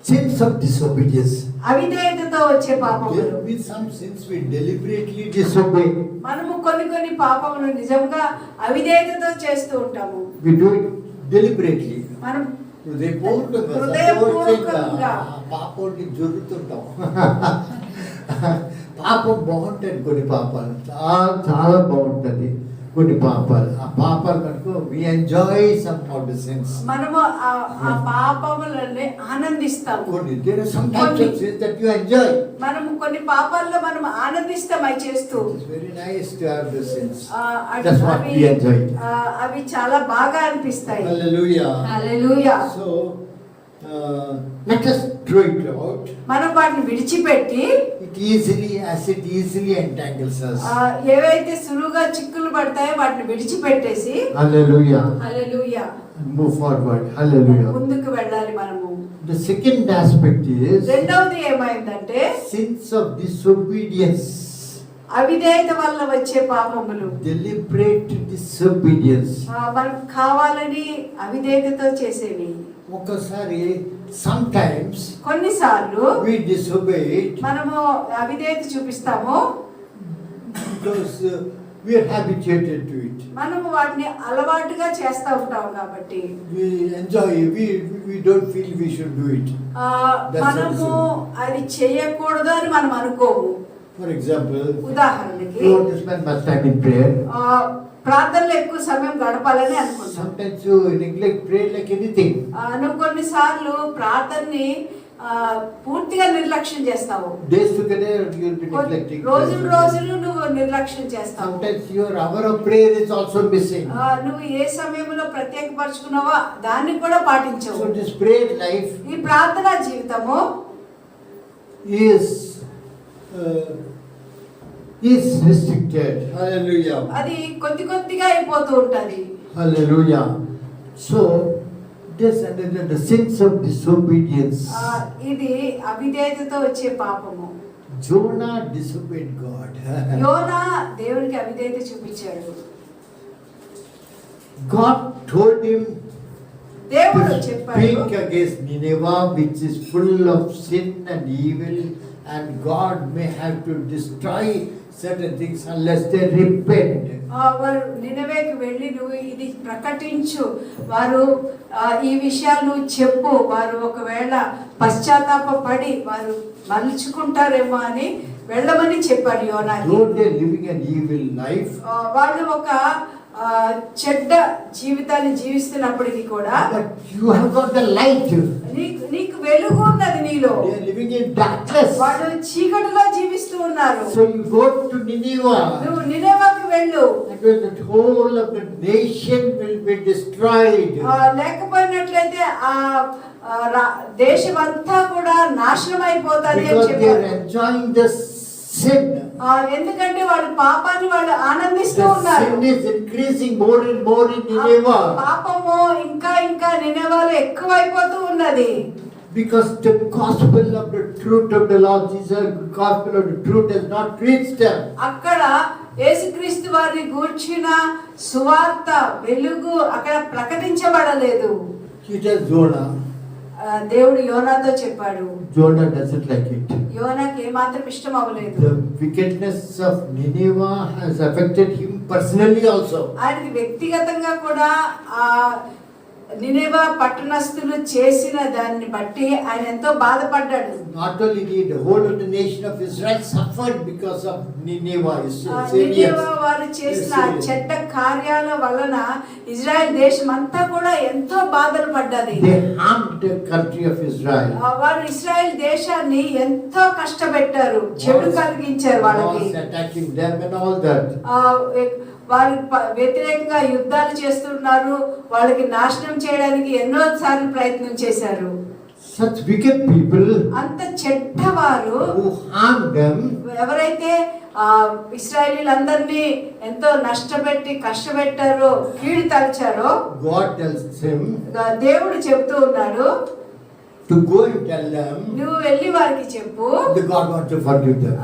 Sins of disobedience. అవిధేయతతో వచ్చే There పాపములు. will be some sins we deliberately disobey. మనము కొన్ని పాపములు నిజంగా అవిధేయతతో చేస్తూ ఉంటాము. We do it deliberately. మనం హృదయపూర్వకంగా పాపంని జరుగుతుంటాం. పాపం బాగుంటుంది. కొన్ని పాపాలు చాలా బాగుంటుంది. కొన్ని పాపాలు ఆ పాపాలు మనకు we enjoy some of the sins. మనము ఆ పాపములని ఆనందిస్తాము. కొన్ని there are some types of sins that you enjoy. మనము కొన్ని పాపాల్లో మనం ఆనందిస్తాం అవి చేస్తూ. It's very nice to have the sins. That's what we enjoy. అవి చాలా బాగా అనిపిస్తాయి. Hallelujah. Hallelujah. So let us throw it out. మనం వాటిని విడిచిపెట్టి It easily entangles us. ఏవైతే సులువుగా చిక్కులు పడతాయో వాటిని విడిచిపెట్టేసి Hallelujah. హల్లెలూయా Move forward. Hallelujah. ముందుకు వెళ్ళాలి మనము. The second aspect is రెండవది ఏమైందంటే sins of disobedience. అవిధేయత వల్ల వచ్చే పాపములు. Deliberate disobedience. మనం కావాలని అవిధేయతతో చేసేవి. ఒకసారి sometimes కొన్నిసార్లు we disobey it మనము అవిధేయత చూపిస్తాము because we are habituated to it. మనము వాటిని అలవాటుగా చేస్తూ ఉంటాం కాబట్టి We enjoy it. We don't feel we should do it. మనము అది చేయకూడదు అని మనం అనుకోము. For example, ఉదాహరణకి you want to spend much time in prayer. ప్రార్థనలో ఎక్కువ సమయం గడపాలని అనుకుంటాం. Sometimes you neglect prayer like anything. నువ్వు కొన్నిసార్లు ప్రార్థనని పూర్తిగా నిర్లక్ష్యం చేస్తావు. Days together you will be neglecting. రోజులు నువ్వు నిర్లక్ష్యం చేస్తావు. Sometimes your hour of prayer is also missing. నువ్వు ఏ సమయంలో ప్రత్యేకపరచుకున్నావో దాన్ని కూడా పాటించవు. So this prayer life ఈ ప్రార్థనా జీవితము is restricted. Hallelujah. అది కొద్దిగా అయిపోతూ ఉంటది. Hallelujah. So this and the sins of disobedience. ఇది అవిధేయతతో వచ్చే పాపము. Jonah disobeyed God. యోనా దేవునికి అవిధేయత చూపించాడు. God told him దేవుడు to చెప్పాడు speak against Nineveh, which is full of sin and evil and God may have to destroy certain things unless they repent. వారు నినవేకి వెళ్ళి నువ్వు ఇది ప్రకటించు, వారు ఈ విషయాలు నువ్వు చెప్పు, వారు ఒకవేళ పశ్చాత్తాపడి వారు మలుచుకుంటారేమో అని వెళ్ళమని చెప్పాడు యోనాకి. Though they are living an evil life, వాళ్ళు ఒక చెడ్డ జీవితాన్ని జీవిస్తున్నప్పటికీ కూడా, but you have got the light. నీకు వెలుగు ఉన్నది నీలో. They are living in darkness. వాళ్ళు చీకటిలో జీవిస్తూ ఉన్నారు. So you go to Nineveh. నువ్వు నినవేకి వెళ్ళు. That way the whole of the nation will be destroyed. లేకపోయినట్లయితే ఆ దేశం అంతా కూడా నాశనం అయిపోతుంది అని Because they చెప్పారు. are enjoying the sin. ఎందుకంటే వాళ్ళు పాపాన్ని వాళ్ళు ఆనందిస్తూ The ఉన్నారు. sin is increasing more and more in Nineveh. పాపము ఇంకా నినవేలో ఎక్కువైపోతూ ఉన్నది. Because the gospel of the truth of the Lord Jesus, gospel of the truth has not reached them. అక్కడ యేసుక్రీస్తు వారిని గూర్చిన సువార్త వెలుగు అక్కడ ప్రకటించబడలేదు. He tells Jonah. దేవుడు యోనాతో చెప్పాడు. Jonah doesn't like it. యోనాకి ఏమాత్రం ఇష్టం అవ్వలేదు. The wickedness of Nineveh has affected him personally also. ఆయనకి వ్యక్తిగతంగా కూడా ఆ నినెవే పట్టణస్థులు చేసిన దాన్ని బట్టి ఆయన ఎంతో బాధపడ్డాడు. Not only did the whole of the nation of Israel suffered because of Nineveh. నినెవే వారు చేసిన చెడ్డ కార్యాల వలన ఇజ్రాయెల్ దేశం అంతా కూడా ఎంతో బాధలు పడ్డది. They harmed the country of Israel. వారు ఇజ్రాయెల్ దేశాన్ని ఎంతో కష్టపెట్టారు, చెడు కలిగించారు వాళ్ళకి. Attacking them and all that. వారి వ్యతిరేకంగా యుద్ధాలు చేస్తున్నారు, వాళ్ళకి నాశనం చేయడానికి ఎన్నో సార్లు ప్రయత్నం చేశారు. Such wicked people అంత చెడ్డవారు who harmed them, ఎవరైతే ఇశ్రాయేలీలందరినీ ఎంతో నష్టపెట్టి కష్టపెట్టారో, కీడు తలచారో, God tells him దేవుడు చెప్తూ ఉన్నాడు, to go and tell them నువ్వు వెళ్ళి వారికి చెప్పు, that God wants to forgive them.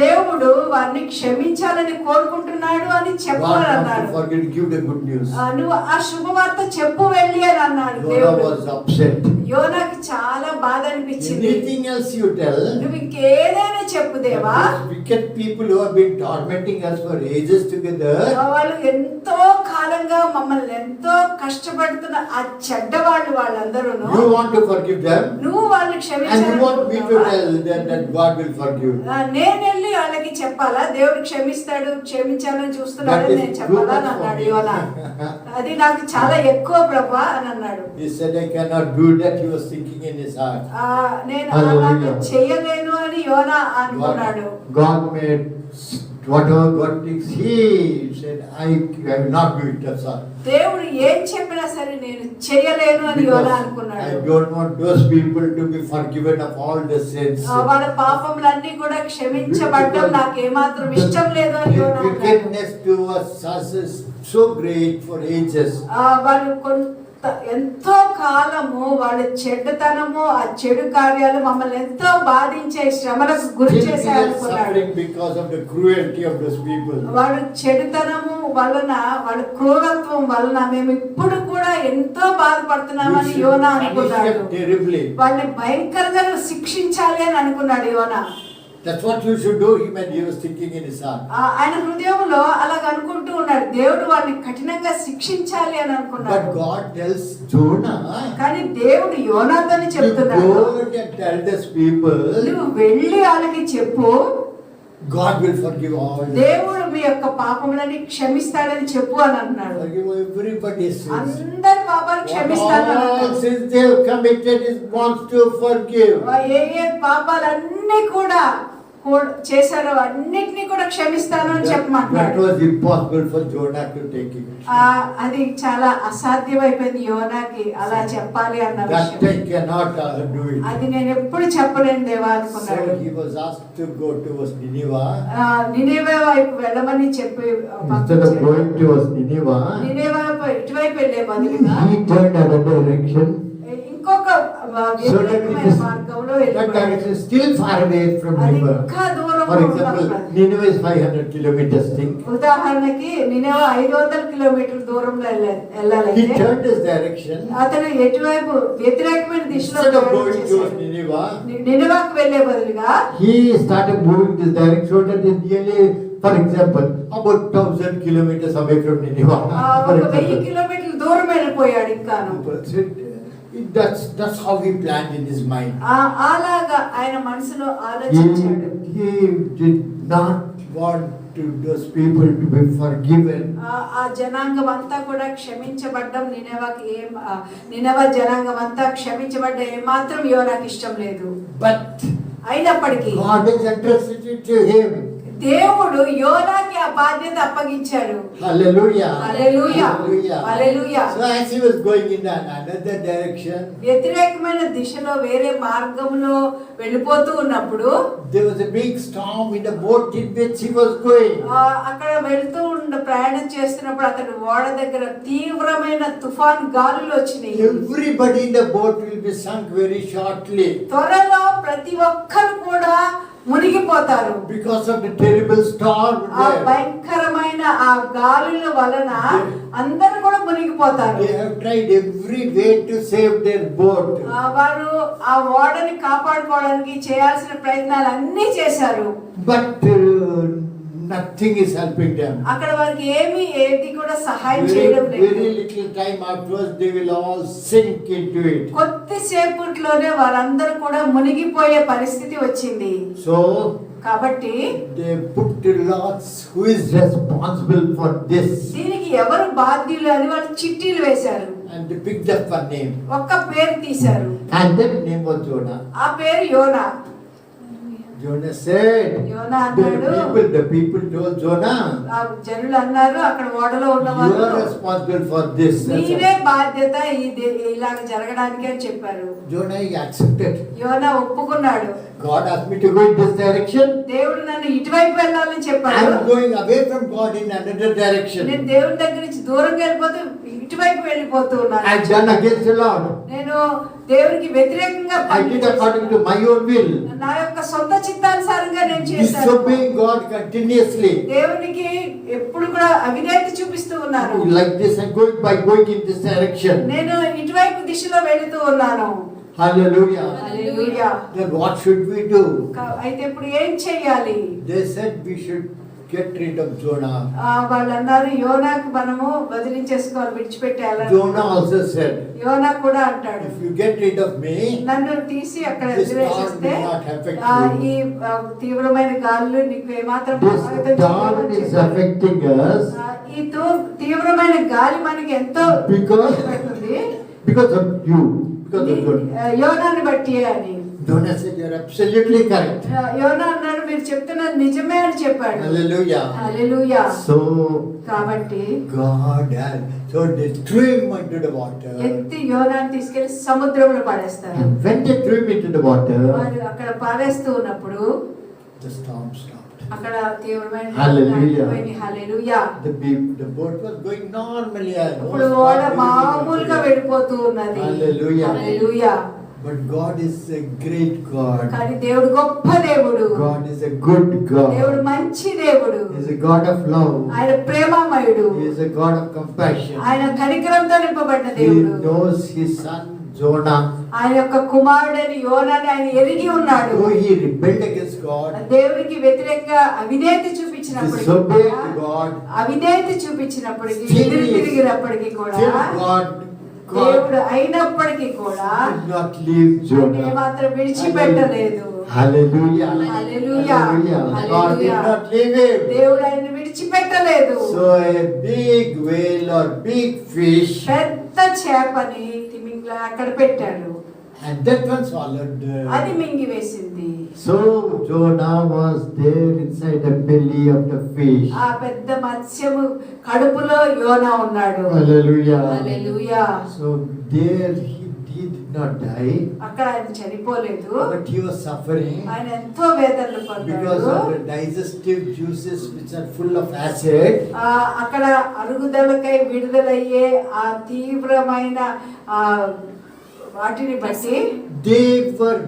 దేవుడు వారిని క్షమించాలని కోరుకుంటున్నాడు అని చెప్పాలి అన్నాడు. God wants to forgive, give the good news. నువ్వు ఆ శుభవార్త చెప్పు వెళ్ళి అని అన్నాడు. Jonah was upset. యోనాకి చాలా బాధ అనిపించింది. Anything else you tell, నువ్వు ఇంకేదైనా చెప్పు దేవా. wicked people who have been tormenting us for ages together, వాళ్ళు ఎంతో కాలంగా మమ్మల్ని ఎంతో కష్టపడుతున్న ఆ చెడ్డవాళ్ళు వాళ్ళందరూ, you want to forgive them, నువ్వు వాళ్ళని and you want me to క్షమించాలి. tell them that God will forgive. నేను వెళ్ళి వాళ్ళకి చెప్పాలా, దేవుడు క్షమిస్తాడు, క్షమించాలని చూస్తున్నాడు That is నేను చెప్పాలా అని too much for అన్నాడు me. యోనా. అది నాకు చాలా ఎక్కువ ప్రభా అని అన్నాడు. He said, I cannot do that. He was thinking in his heart. నేను Hallelujah. అలాగే చేయలేను అని యోనా అనుకున్నాడు. God made whatever God thinks. He said, I will not do it. That's all. దేవుడు ఏం చెప్పినా సరే నేను చేయలేను అని యోనా Because అనుకున్నాడు. I don't want those people to be forgiven of all the sins. వాళ్ళ పాపములన్నీ కూడా క్షమించబడడం నాకు ఏమాత్రం ఇష్టం లేదు అని The యోనా అన్నాడు. wickedness towards us is so great for ages. వాళ్ళు ఎంతో కాలము వాళ్ళ చెడ్డతనము, ఆ చెడు కార్యాలు మమ్మల్ని ఎంతో బాధించే శ్రమలకు గురి Still we చేశారు are అనుకున్నాడు. suffering because of the cruelty of those people. వాళ్ళ చెడుతనము వలన, వాళ్ళ క్రూరత్వం వలన మేము ఇప్పుడు కూడా ఎంతో బాధపడుతున్నామని We యోనా should punish అనుకున్నాడు. them terribly. వాళ్ళని భయంకరంగా శిక్షించాలి అని అనుకున్నాడు యోనా. That's what you should do. He was thinking in his heart. ఆయన హృదయంలో అలాగ అనుకుంటూ ఉన్నాడు, దేవుడు వాళ్ళని కఠినంగా శిక్షించాలి అని అనుకున్నాడు. But God tells Jonah, కానీ దేవుడు యోనాతోని you చెప్తున్నాడు, go and tell these people, నువ్వు వెళ్ళి వాళ్ళకి చెప్పు, God will forgive all. దేవుడు మీ యొక్క పాపములని క్షమిస్తాడని చెప్పు అని అన్నాడు. Forgive everybody's sins. అందరి పాపాలు క్షమిస్తాను అని All అన్నాడు. sins they have committed, He wants to forgive. ఏ పాపాలన్నీ కూడా చేశారో అన్నిటినీ కూడా క్షమిస్తాను అని That చెప్పమంటున్నాడు. was impossible for Jonah to take it. అది చాలా అసాధ్యమైపోయింది యోనాకి అలా చెప్పాలి అన్న That విషయం. I cannot do it. అది నేను ఎప్పుడు చెప్పలేను దేవా అనుకున్నాడు. So he was asked to go towards Nineveh. నినెవే వైపు వెళ్ళమని చెప్పి Instead of going towards Nineveh, నినెవే వైపు ఇటువైపు వెళ్ళే బదులుగా he turned another direction. ఇంకొక వ్యతిరేకమైన మార్గంలో that వెళ్ళిపోయాడు. direction is still far away from అది Nineveh. ఇంకా దూరంగా For example, ఉన్నది. Nineveh is 500 kilometers think. ఉదాహరణకి నినెవ 500 కిలోమీటర్ల దూరంలో He వెళ్ళాలంటే turned his direction. అతను ఎటువైపు వ్యతిరేకమైన దిశలో Instead of ప్రయాణం going చేశాడు. towards Nineveh, నినెవకు వెళ్ళే బదులుగా he started moving this direction so that in nearly, for example, about 1000 kilometers away from Nineveh. For ఒక 1000 example. కిలోమీటర్ల దూరం వెళ్ళిపోయాడు ఇంకాను. That's how he planned in his mind. అలాగా ఆయన మనసులో ఆలోచించాడు. He did not want to those people to be forgiven. ఆ జనాంగం అంతా కూడా క్షమించబడ్డం నినవ జనాంగం అంతా క్షమించబడ్డ ఏమాత్రం యోనాకు ఇష్టం లేదు. But అయినప్పటికీ God is entrusted it to him. దేవుడు యోనాకి ఆ బాధ్యత అప్పగించాడు. Hallelujah. Hallelujah. Hallelujah. Hallelujah. So as he was going in another direction, వ్యతిరేకమైన దిశలో వేరే మార్గంలో వెళ్ళిపోతూ ఉన్నప్పుడు there was a big storm in the boat in which he was going. అక్కడ వెళ్తూ ప్రయాణం చేస్తున్నప్పుడు అతను ఓడ దగ్గర తీవ్రమైన తుఫాన్ గాలులు వచ్చినాయి. Everybody in the boat will be sunk very shortly త్వరలో ప్రతి ఒక్కరు కూడా మునిగిపోతారు. because of the terrible storm ఆ there. భయంకరమైన ఆ గాలుల వలన అందరూ కూడా మునిగిపోతారు. They have tried every way to save their boat. వారు ఆ ఓడని కాపాడుకోవడానికి చేయాల్సిన ప్రయత్నాలు అన్నీ చేశారు. But nothing is helping them. అక్కడ వారికి ఏది కూడా సహాయం Very, చేయడం లేదు. very little time afterwards they will all sink into it. కొద్దిసేపట్లోనే వారందరూ కూడా మునిగిపోయే పరిస్థితి వచ్చింది. So కాబట్టి they put the lots who is responsible for this, దీనికి ఎవరు బాధ్యులు అని వాళ్ళు చిట్టీలు వేశారు. and they picked up one name, ఒక్క పేరు తీశారు. and that name was Jonah. ఆ పేరు యోనా. Jonah said, యోనా అన్నాడు, the people told Jonah, ఆ జనులు అన్నారు అక్కడ ఓడలో ఉన్న you వాళ్ళు are responsible for this. మీరే బాధ్యత ఇలాగ జరగడానికి అని చెప్పారు. Jonah he accepted. యోనా ఒప్పుకున్నాడు. God asked me to go in this direction. దేవుడు నన్ను ఇటువైపు వెళ్ళాలని I చెప్పాడు. am going away from God in another direction. నేను దేవుని దగ్గర నుంచి దూరంగా వెళ్ళిపోతూ ఇటువైపు వెళ్ళిపోతూ ఉన్నాను. I done against the Lord. నేను దేవునికి వ్యతిరేకంగా I did according to my own will. నా యొక్క సొంత చిత్తానుసారంగా నేను చేశాను. Disobeying God continuously. దేవునికి ఎప్పుడు కూడా అవిధేయత చూపిస్తూ ఉన్నాను. Like this and going in this direction. నేను ఇటువైపు దిశలో వెళుతూ ఉన్నాను. Hallelujah. Hallelujah. Then what should we do? అయితే ఇప్పుడు ఏం చెయ్యాలి? They said we should get rid of Jonah. వాళ్ళు అన్నారు యోనాకు మనము వదిలించేసుకోవాలి, విడిచిపెట్టేయాలి. Jonah also said, యోనా కూడా అంటాడు, if you get rid of me, నన్ను తీసి అక్కడ this storm వదిలేసేస్తే will not affect ఈ you. తీవ్రమైన గాలులు నీకు ఏమాత్రం This ప్రభావితం storm చేయవని is చెప్పాడు. affecting us ఈ తీవ్రమైన గాలి మనకి ఎంతో because పెడుతుంది of you, because of Jonah. యోనాని బట్టి అని. Jonah said, you are absolutely correct. యోనా అన్నాడు, మీరు చెప్తున్నది నిజమే అని చెప్పాడు. Hallelujah. హల్లెలూయా. So కాబట్టి God had, so they threw him into the water. ఎత్తి యోనాని తీసుకెళ్లి సముద్రంలో పడేస్తారు. And when they threw him into the water, వారు అక్కడ పారేస్తూ ఉన్నప్పుడు the storm stopped. అక్కడ తీవ్రమైన Hallelujah. Hallelujah. The boat was going normally. ఇప్పుడు ఓడ మామూలుగా వెళ్ళిపోతూ ఉన్నది. Hallelujah. Hallelujah. But God is a great God. కానీ దేవుడు గొప్ప దేవుడు. God is a good God. దేవుడు మంచి దేవుడు. He is a God of love. ఆయన ప్రేమమయుడు. He is a God of compassion. ఆయన కనికరంతో నింపబడ్డ He దేవుడు. knows his son Jonah. ఆయన యొక్క కుమారుడైన యోనాని ఆయన ఎరిగి ఉన్నాడు. Though he rebelled against God, దేవునికి వ్యతిరేకంగా అవిధేయత చూపించినప్పటికీ disobeyed కూడా, God, అవిధేయత చూపించినప్పటికీ Still ఎదురు is- తిరిగినప్పటికీ కూడా still God దేవుడు అయినప్పటికీ కూడా did not leave ఆయన Jonah. ఏమాత్రం విడిచిపెట్టలేదు. Hallelujah. Hallelujah. God did not leave him. దేవుడు ఆయన విడిచిపెట్టలేదు. So a big whale or big fish, పెద్ద చేపని తిమింగ్లా అక్కడ పెట్టాడు. and that one swallowed. అది మింగివేసింది. So Jonah was there inside the belly of the fish. ఆ పెద్ద మత్స్యము కడుపులో యోనా ఉన్నాడు. Hallelujah. Hallelujah. So there he did not die, అక్కడ ఆయన చనిపోలేదు. but he was suffering ఆయన ఎంతో వేదనలు because పడ్డాడు. of the digestive juices which are full of acid. అక్కడ అరుగుదలకై విడుదలయ్యే ఆ తీవ్రమైన వాటిని బట్టి they were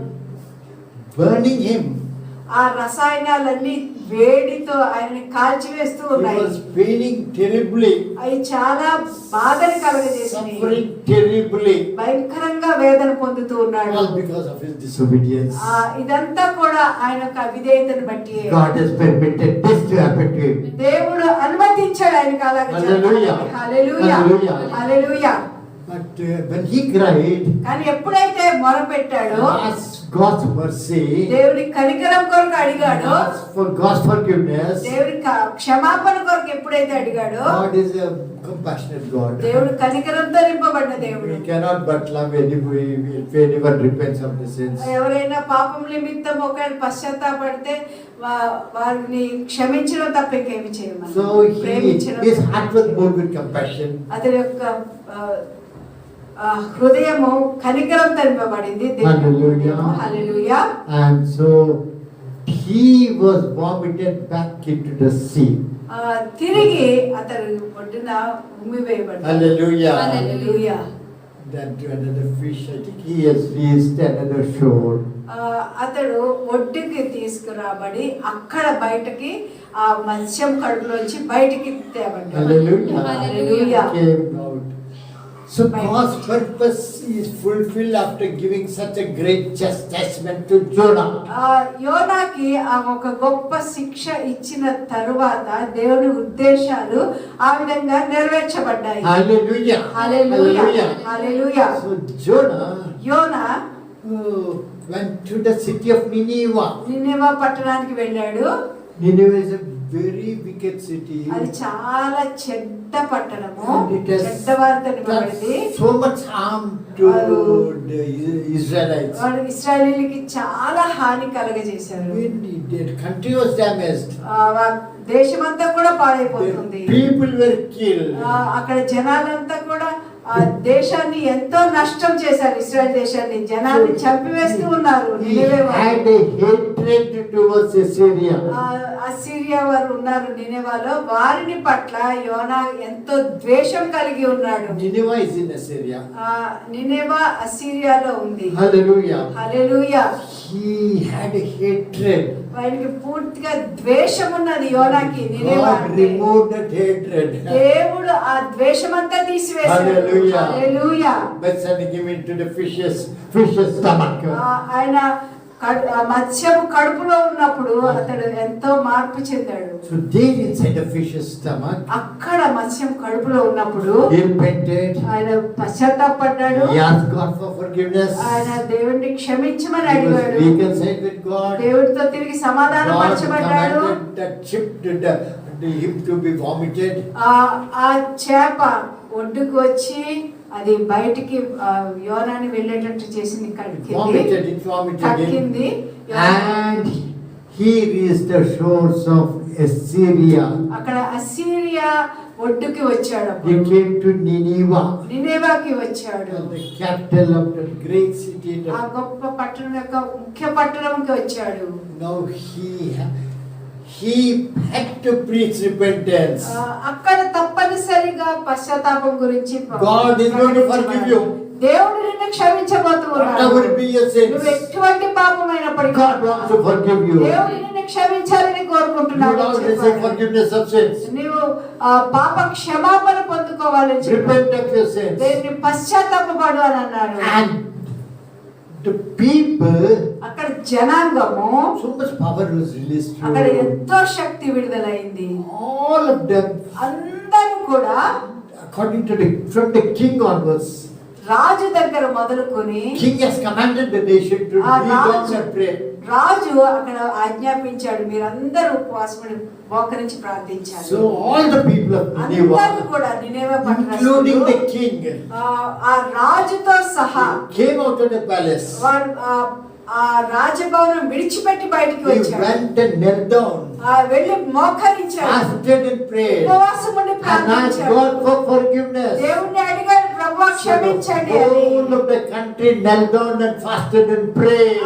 burning him. ఆ రసాయనాలన్నీ వేడితో ఆయనని కాల్చివేస్తూ He ఉన్నాయి. was paining terribly, అవి చాలా బాధని కలగజేసినాయి. suffering terribly, భయంకరంగా వేదన పొందుతూ ఉన్నాడు. all because of his disobedience. ఇదంతా కూడా ఆయన యొక్క అవిధేయతను బట్టి God has permitted this to happen to him. దేవుడు అనుమతించాడు ఆయనకు అలాగే Hallelujah. Hallelujah Hallelujah. Hallelujah. But when he cried, కానీ ఎప్పుడైతే మొరపెట్టాడో asked God's mercy, దేవుడి కనికరం కొరకు అడిగాడు, asked for God's forgiveness, దేవుడి క్షమాపణ కొరకు ఎప్పుడైతే అడిగాడో, God is a compassionate God. దేవుడు కనికరంతో నింపబడిన దేవుడు. We cannot but love anybody if anyone repents of the sins. ఎవరైనా పాపం నిమిత్తం ఒకవేళ పశ్చాత్తాపడితే వారిని క్షమించడం తప్ప ఇంకేమి చేయమని. So his heart was moved with compassion. అతని యొక్క హృదయము కనికరం నింపబడింది. Hallelujah. Hallelujah. And so he was vomited back into the sea. తిరిగి అతను ఒడ్డున ఉమ్మివేయబడ్డాడు. Hallelujah. Hallelujah. Then to another fish, I think he has reached another shore. అతడు ఒడ్డుకి తీసుకురాబడి అక్కడ బయటకి ఆ మత్స్యం కడుపులోంచి బయటికి తేబడ్డాడు. Hallelujah. Hallelujah. Came out. So God's purpose is fulfilled after giving such a great chastisement to Jonah. యోనాకి ఒక గొప్ప శిక్ష ఇచ్చిన తరువాత దేవుని ఉద్దేశాలు ఆ విధంగా నెరవేర్చబడ్డాయి. Hallelujah. Hallelujah. Hallelujah. So Jonah Yona went to the city of Nineveh. నినెవా పట్టణానికి వెళ్ళాడు. Nineveh is a very wicked city. అది చాలా చెడ్డ పట్టణము. And it has చెడ్డవారితో నింపబడింది. done so much harm to the Israelites. వాడు ఇశ్రాయేలీయులకి చాలా హాని కలగజేశారు. Their country was damaged. దేశమంతా కూడా Their పాడైపోతుంది. people were killed. అక్కడ జనాలంతా కూడా ఆ దేశాన్ని ఎంతో నష్టం చేశారు. ఇశ్రాయేల్ దేశాన్ని జనాన్ని చంపివేస్తూ ఉన్నారు. He had a hatred towards Assyria. Assyria వారు ఉన్నారు నినెవాలో. వారిని పట్ల యోనా ఎంతో ద్వేషం కలిగి ఉన్నాడు. Nineveh is in Assyria. నినెవా అసిరియాలో ఉంది. Hallelujah. Hallelujah. He had a hatred. వారికి పూర్తిగా ద్వేషం ఉన్నది యోనాకి. నినెవా God అంటే removed that hatred. దేవుడు ఆ ద్వేషమంతా తీసివేశాడు. Hallelujah. Hallelujah. But sending him into the fish's stomach. ఆయన మత్స్యము కడుపులో ఉన్నప్పుడు అతడు ఎంతో మార్పు చెందాడు. So there inside the fish's stomach, అక్కడ మత్స్యం కడుపులో ఉన్నప్పుడు he repented. ఆయన పశ్చాత్తాపడ్డాడు. He asked God for forgiveness. ఆయన దేవుడిని క్షమించమని He was అడిగాడు. reconciled with God. దేవుడితో తిరిగి సమాధానం God పరచబడ్డాడు. commanded that ship him to be vomited. ఆ చేప ఒడ్డుకు వచ్చి అది బయటికి యోనాని వెళ్ళేటట్టు చేసింది. Vomited, it vomited కక్కింది. him. And he reached the shores of Assyria. అక్కడ అసిరియా ఒడ్డుకి వచ్చాడు. He came to Nineveh, నినెవాకి వచ్చాడు. the capital of the great city. ఆ గొప్ప పట్టణం యొక్క ముఖ్య పట్టణంకి వచ్చాడు. Now he had to preach repentance. అక్కడ తప్పనిసరిగా పశ్చాత్తాపం గురించి God is going to forgive you. దేవుడు నిన్ను క్షమించబోతున్నాడు. Whatever be your sins, నువ్వు ఎటువంటి పాపమైనప్పటికీ God wants to forgive you. దేవుడు నిన్ను క్షమించాలని You కోరుకుంటున్నాడు. want to receive forgiveness of sins. నీవు పాప క్షమాపణ పొందుకోవాలని Repent of your sins. దేవుని పశ్చాత్తాపపడు అని అన్నాడు. And the people, అక్కడ జనాంగము so much power was released to అక్కడ ఎంతో శక్తి విడుదలైంది. all of them, అందరూ కూడా according to from the king onwards. రాజు దగ్గర మొదలుకొని King has commanded the nation to kneel down and pray. రాజు అక్కడ ఆజ్ఞాపించాడు, మీరందరూ ఉపవాసముడి మోకరించి ప్రార్థించాలి. So all the people of అందరూ Nineveh, కూడా నినెవె పట్టణస్థులు, including the king, ఆ రాజుతో సహా came out of the palace. వారు ఆ రాజభవనం విడిచిపెట్టి బయటికి They వచ్చారు. went and knelt down, వెళ్ళి మోకరించారు, fasted and prayed, ఉపవాసం ఉండి and asked ప్రార్థించారు. God for forgiveness. దేవుణ్ణి అడిగారు, ప్రభువా So the క్షమించండి అని. whole of the country knelt down and fasted and prayed.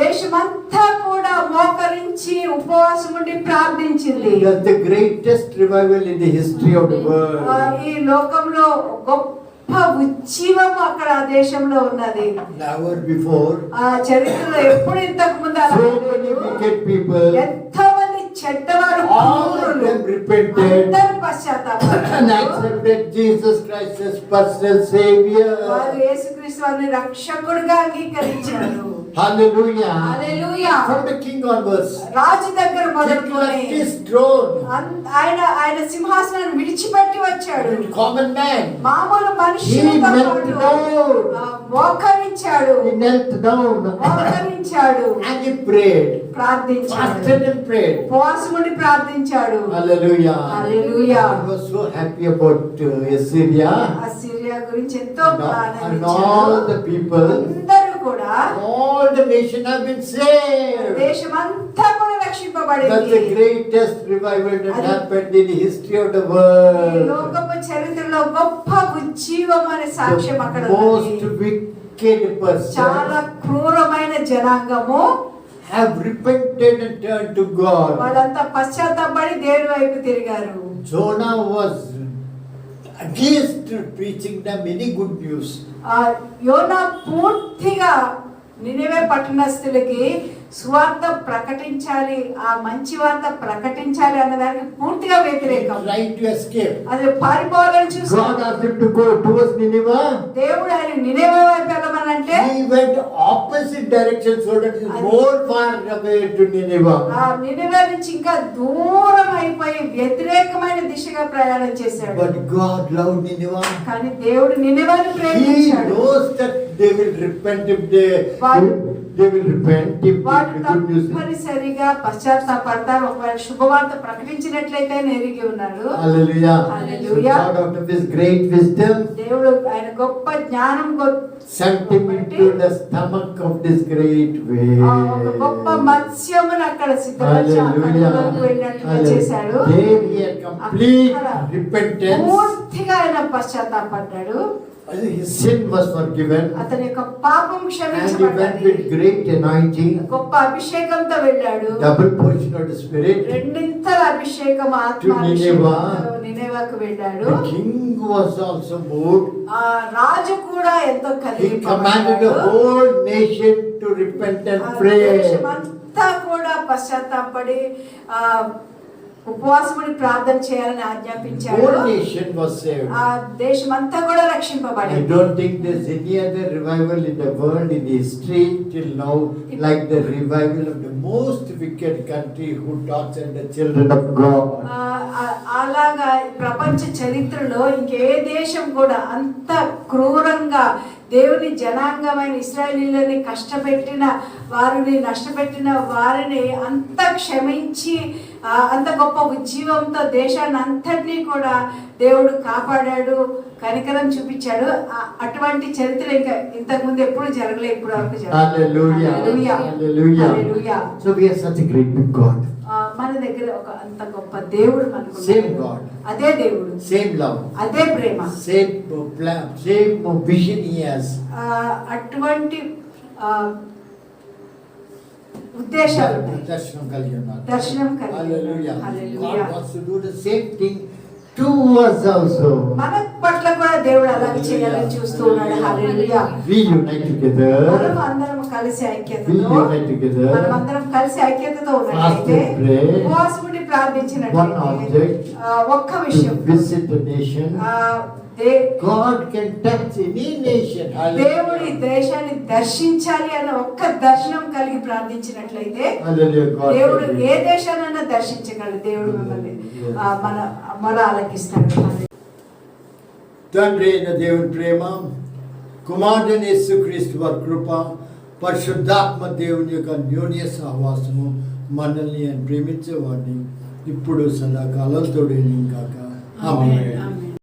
దేశమంతా కూడా మోకరించి ఉపవాసం ఉండి ప్రార్థించింది. That's the greatest revival in the history of the world. ఈ లోకంలో గొప్ప గొప్ప ఉజ్జీవం అక్కడ ఆ దేశంలో ఉన్నది. Never before. ఆ చరిత్రలో ఎప్పుడు ఇంతకు ముందు అలా So many wicked people. ఎంతమంది చెడ్డవారు All of them repented అందరూ and పశ్చాత్తాపడ్డారు. accepted Jesus Christ as personal Savior. వారు యేసుక్రీస్తు వారిని రక్షకుడిగా అంగీకరించారు. Hallelujah. Hallelujah. From the king onwards. రాజు దగ్గర He మొదలుకొని left his throne. ఆయన సింహాసనాన్ని విడిచిపెట్టి వచ్చాడు. Common man. మామూలు He మనుషులతో knelt పాటు down. మోకరించాడు. He knelt down. మోకరించాడు. And he prayed. ప్రార్థించాడు. Fasted and prayed. ఉపవాసముండి ప్రార్థించాడు. Hallelujah. Hallelujah. He was so happy about Assyria. Assyria గురించి ఎంతో And ఆనందించాడు. all the people. అందరూ కూడా All the nation have been saved. దేశమంతా కూడా That's the రక్షింపబడింది. greatest revival that happened in the history of the ఈ world. లోకపు చరిత్రలో గొప్ప ఉజ్జీవం అనే సాక్ష్యం అక్కడ The most ఉన్నది. wicked చాలా person క్రూరమైన జనాంగము have repented and turned to God. వాళ్ళంతా పశ్చాత్తాపడి దేవుని వైపు తిరిగారు. Jonah was against preaching them any good news. ఆ యోనా పూర్తిగా నినివే పట్టణస్థులకి సువార్త ప్రకటించాలి, ఆ మంచి వార్త ప్రకటించాలి అన్నదానికి పూర్తిగా వ్యతిరేకం. Trying to escape. అది పారిపోవాలని చూసి God asked him to go towards Nineveh. దేవుడు ఆయన నినివే వైపు వెళ్ళమనంటే He went opposite direction so that he is more far away to Nineveh. ఆ నినివే నుంచి ఇంకా దూరం అయిపోయి వ్యతిరేకమైన దిశగా ప్రయాణం చేశాడు. But God loved Nineveh. కానీ దేవుడు నినివేని He ప్రేమించాడు. knows that they will repent if they will repent if వాడు the good news. తప్పనిసరిగా పశ్చాత్తాపడతారు ఒకవేళ శుభవార్త ప్రకటించినట్లయితే ఆయన ఎరిగి ఉన్నాడు. Hallelujah. Hallelujah. So God out of his great wisdom దేవుడు ఆయన గొప్ప జ్ఞానం sent him into the stomach of this great ఒక గొప్ప whale. మత్స్యమును అక్కడ సిద్ధపరిచి ఆ కడవలోకి వెళ్ళినట్లుగా చేశాడు. There he had complete అక్కడ repentance. పూర్తిగా ఆయన పశ్చాత్తాపడ్డాడు. His sin was forgiven. అతని యొక్క పాపం And he went క్షమించబడ్డది. with great anointing, గొప్ప అభిషేకంతో వెళ్ళాడు. double portion of the Spirit. రెండింతల అభిషేకం నినేవాకు వెళ్ళాడు. The king was also moved. ఆ రాజు కూడా ఎంతో He commanded the whole nation to repent and pray. దేశమంతా కూడా పశ్చాత్తాపడి ఉపవాసముడి ప్రార్థన చేయాలని ఆజ్ఞాపించాడు. Whole nation was saved. ఆ దేశమంతా కూడా I రక్షింపబడింది. don't think there's any other revival in the world in history till now like the revival of the most wicked country who tortured the children of God. అలాగా ప్రపంచ చరిత్రలో ఇంకే దేశం కూడా అంత క్రూరంగా దేవుని జనాంగమైన ఇశ్రాయేలీయులని కష్టపెట్టిన వారిని నష్టపెట్టిన వారిని అంత క్షమించి అంత గొప్ప ఉజ్జీవంతో దేశాన్ని అంతటినీ కూడా దేవుడు కాపాడాడు, కనికరం చూపించాడు. అటువంటి చరిత్ర ఇంకా ఇంతకు ముందు ఎప్పుడు జరగలేదు, ఇప్పటి వరకు Hallelujah. So we have such a great big God. మన దగ్గర ఒక అంత గొప్ప దేవుడు మనకు Same God. అదే దేవుడు, Same love. అదే ప్రేమ, Same plan, same vision he has. అటువంటి ఉద్దేశాలు దర్శనం కలిగి ఉన్నారు. దర్శనం కలిగి Hallelujah. Hallelujah. God wants to do the same thing to us also. మన పట్ల కూడా దేవుడు అలాగే చేయాలని చూస్తూ ఉన్నాడు. హల్లెలూయా. We unite together. మనం అందరం కలిసి We ఐక్యతతో unite together. మనం అందరం కలిసి ఐక్యతతో Fast ఉన్నట్లయితే and pray. ఉపవాసముడి One ప్రార్థించినట్లయితే object. ఒక్క విషయం To visit the nation. God can touch any nation. దేవుడి దేశాన్ని దర్శించాలి అన్న ఒక్క దర్శనం కలిగి ప్రార్థించినట్లయితే Hallelujah. God దేవుడు can do ఏ it. దేశాన్నైనా దర్శించగలడు. దేవుడు మిమ్మల్ని మన మొర ఆలకిస్తాడు. తండ్రి అయిన దేవుని ప్రేమ, కుమారుడైన యేసుక్రీస్తు వారి కృప, పరిశుద్ధాత్మ దేవుని యొక్క అన్యోన్య సహవాసము మనల్ని ప్రేమించేవాడిని ఇప్పుడు సదాకాలం తోడేను కాక. ఆమేన్.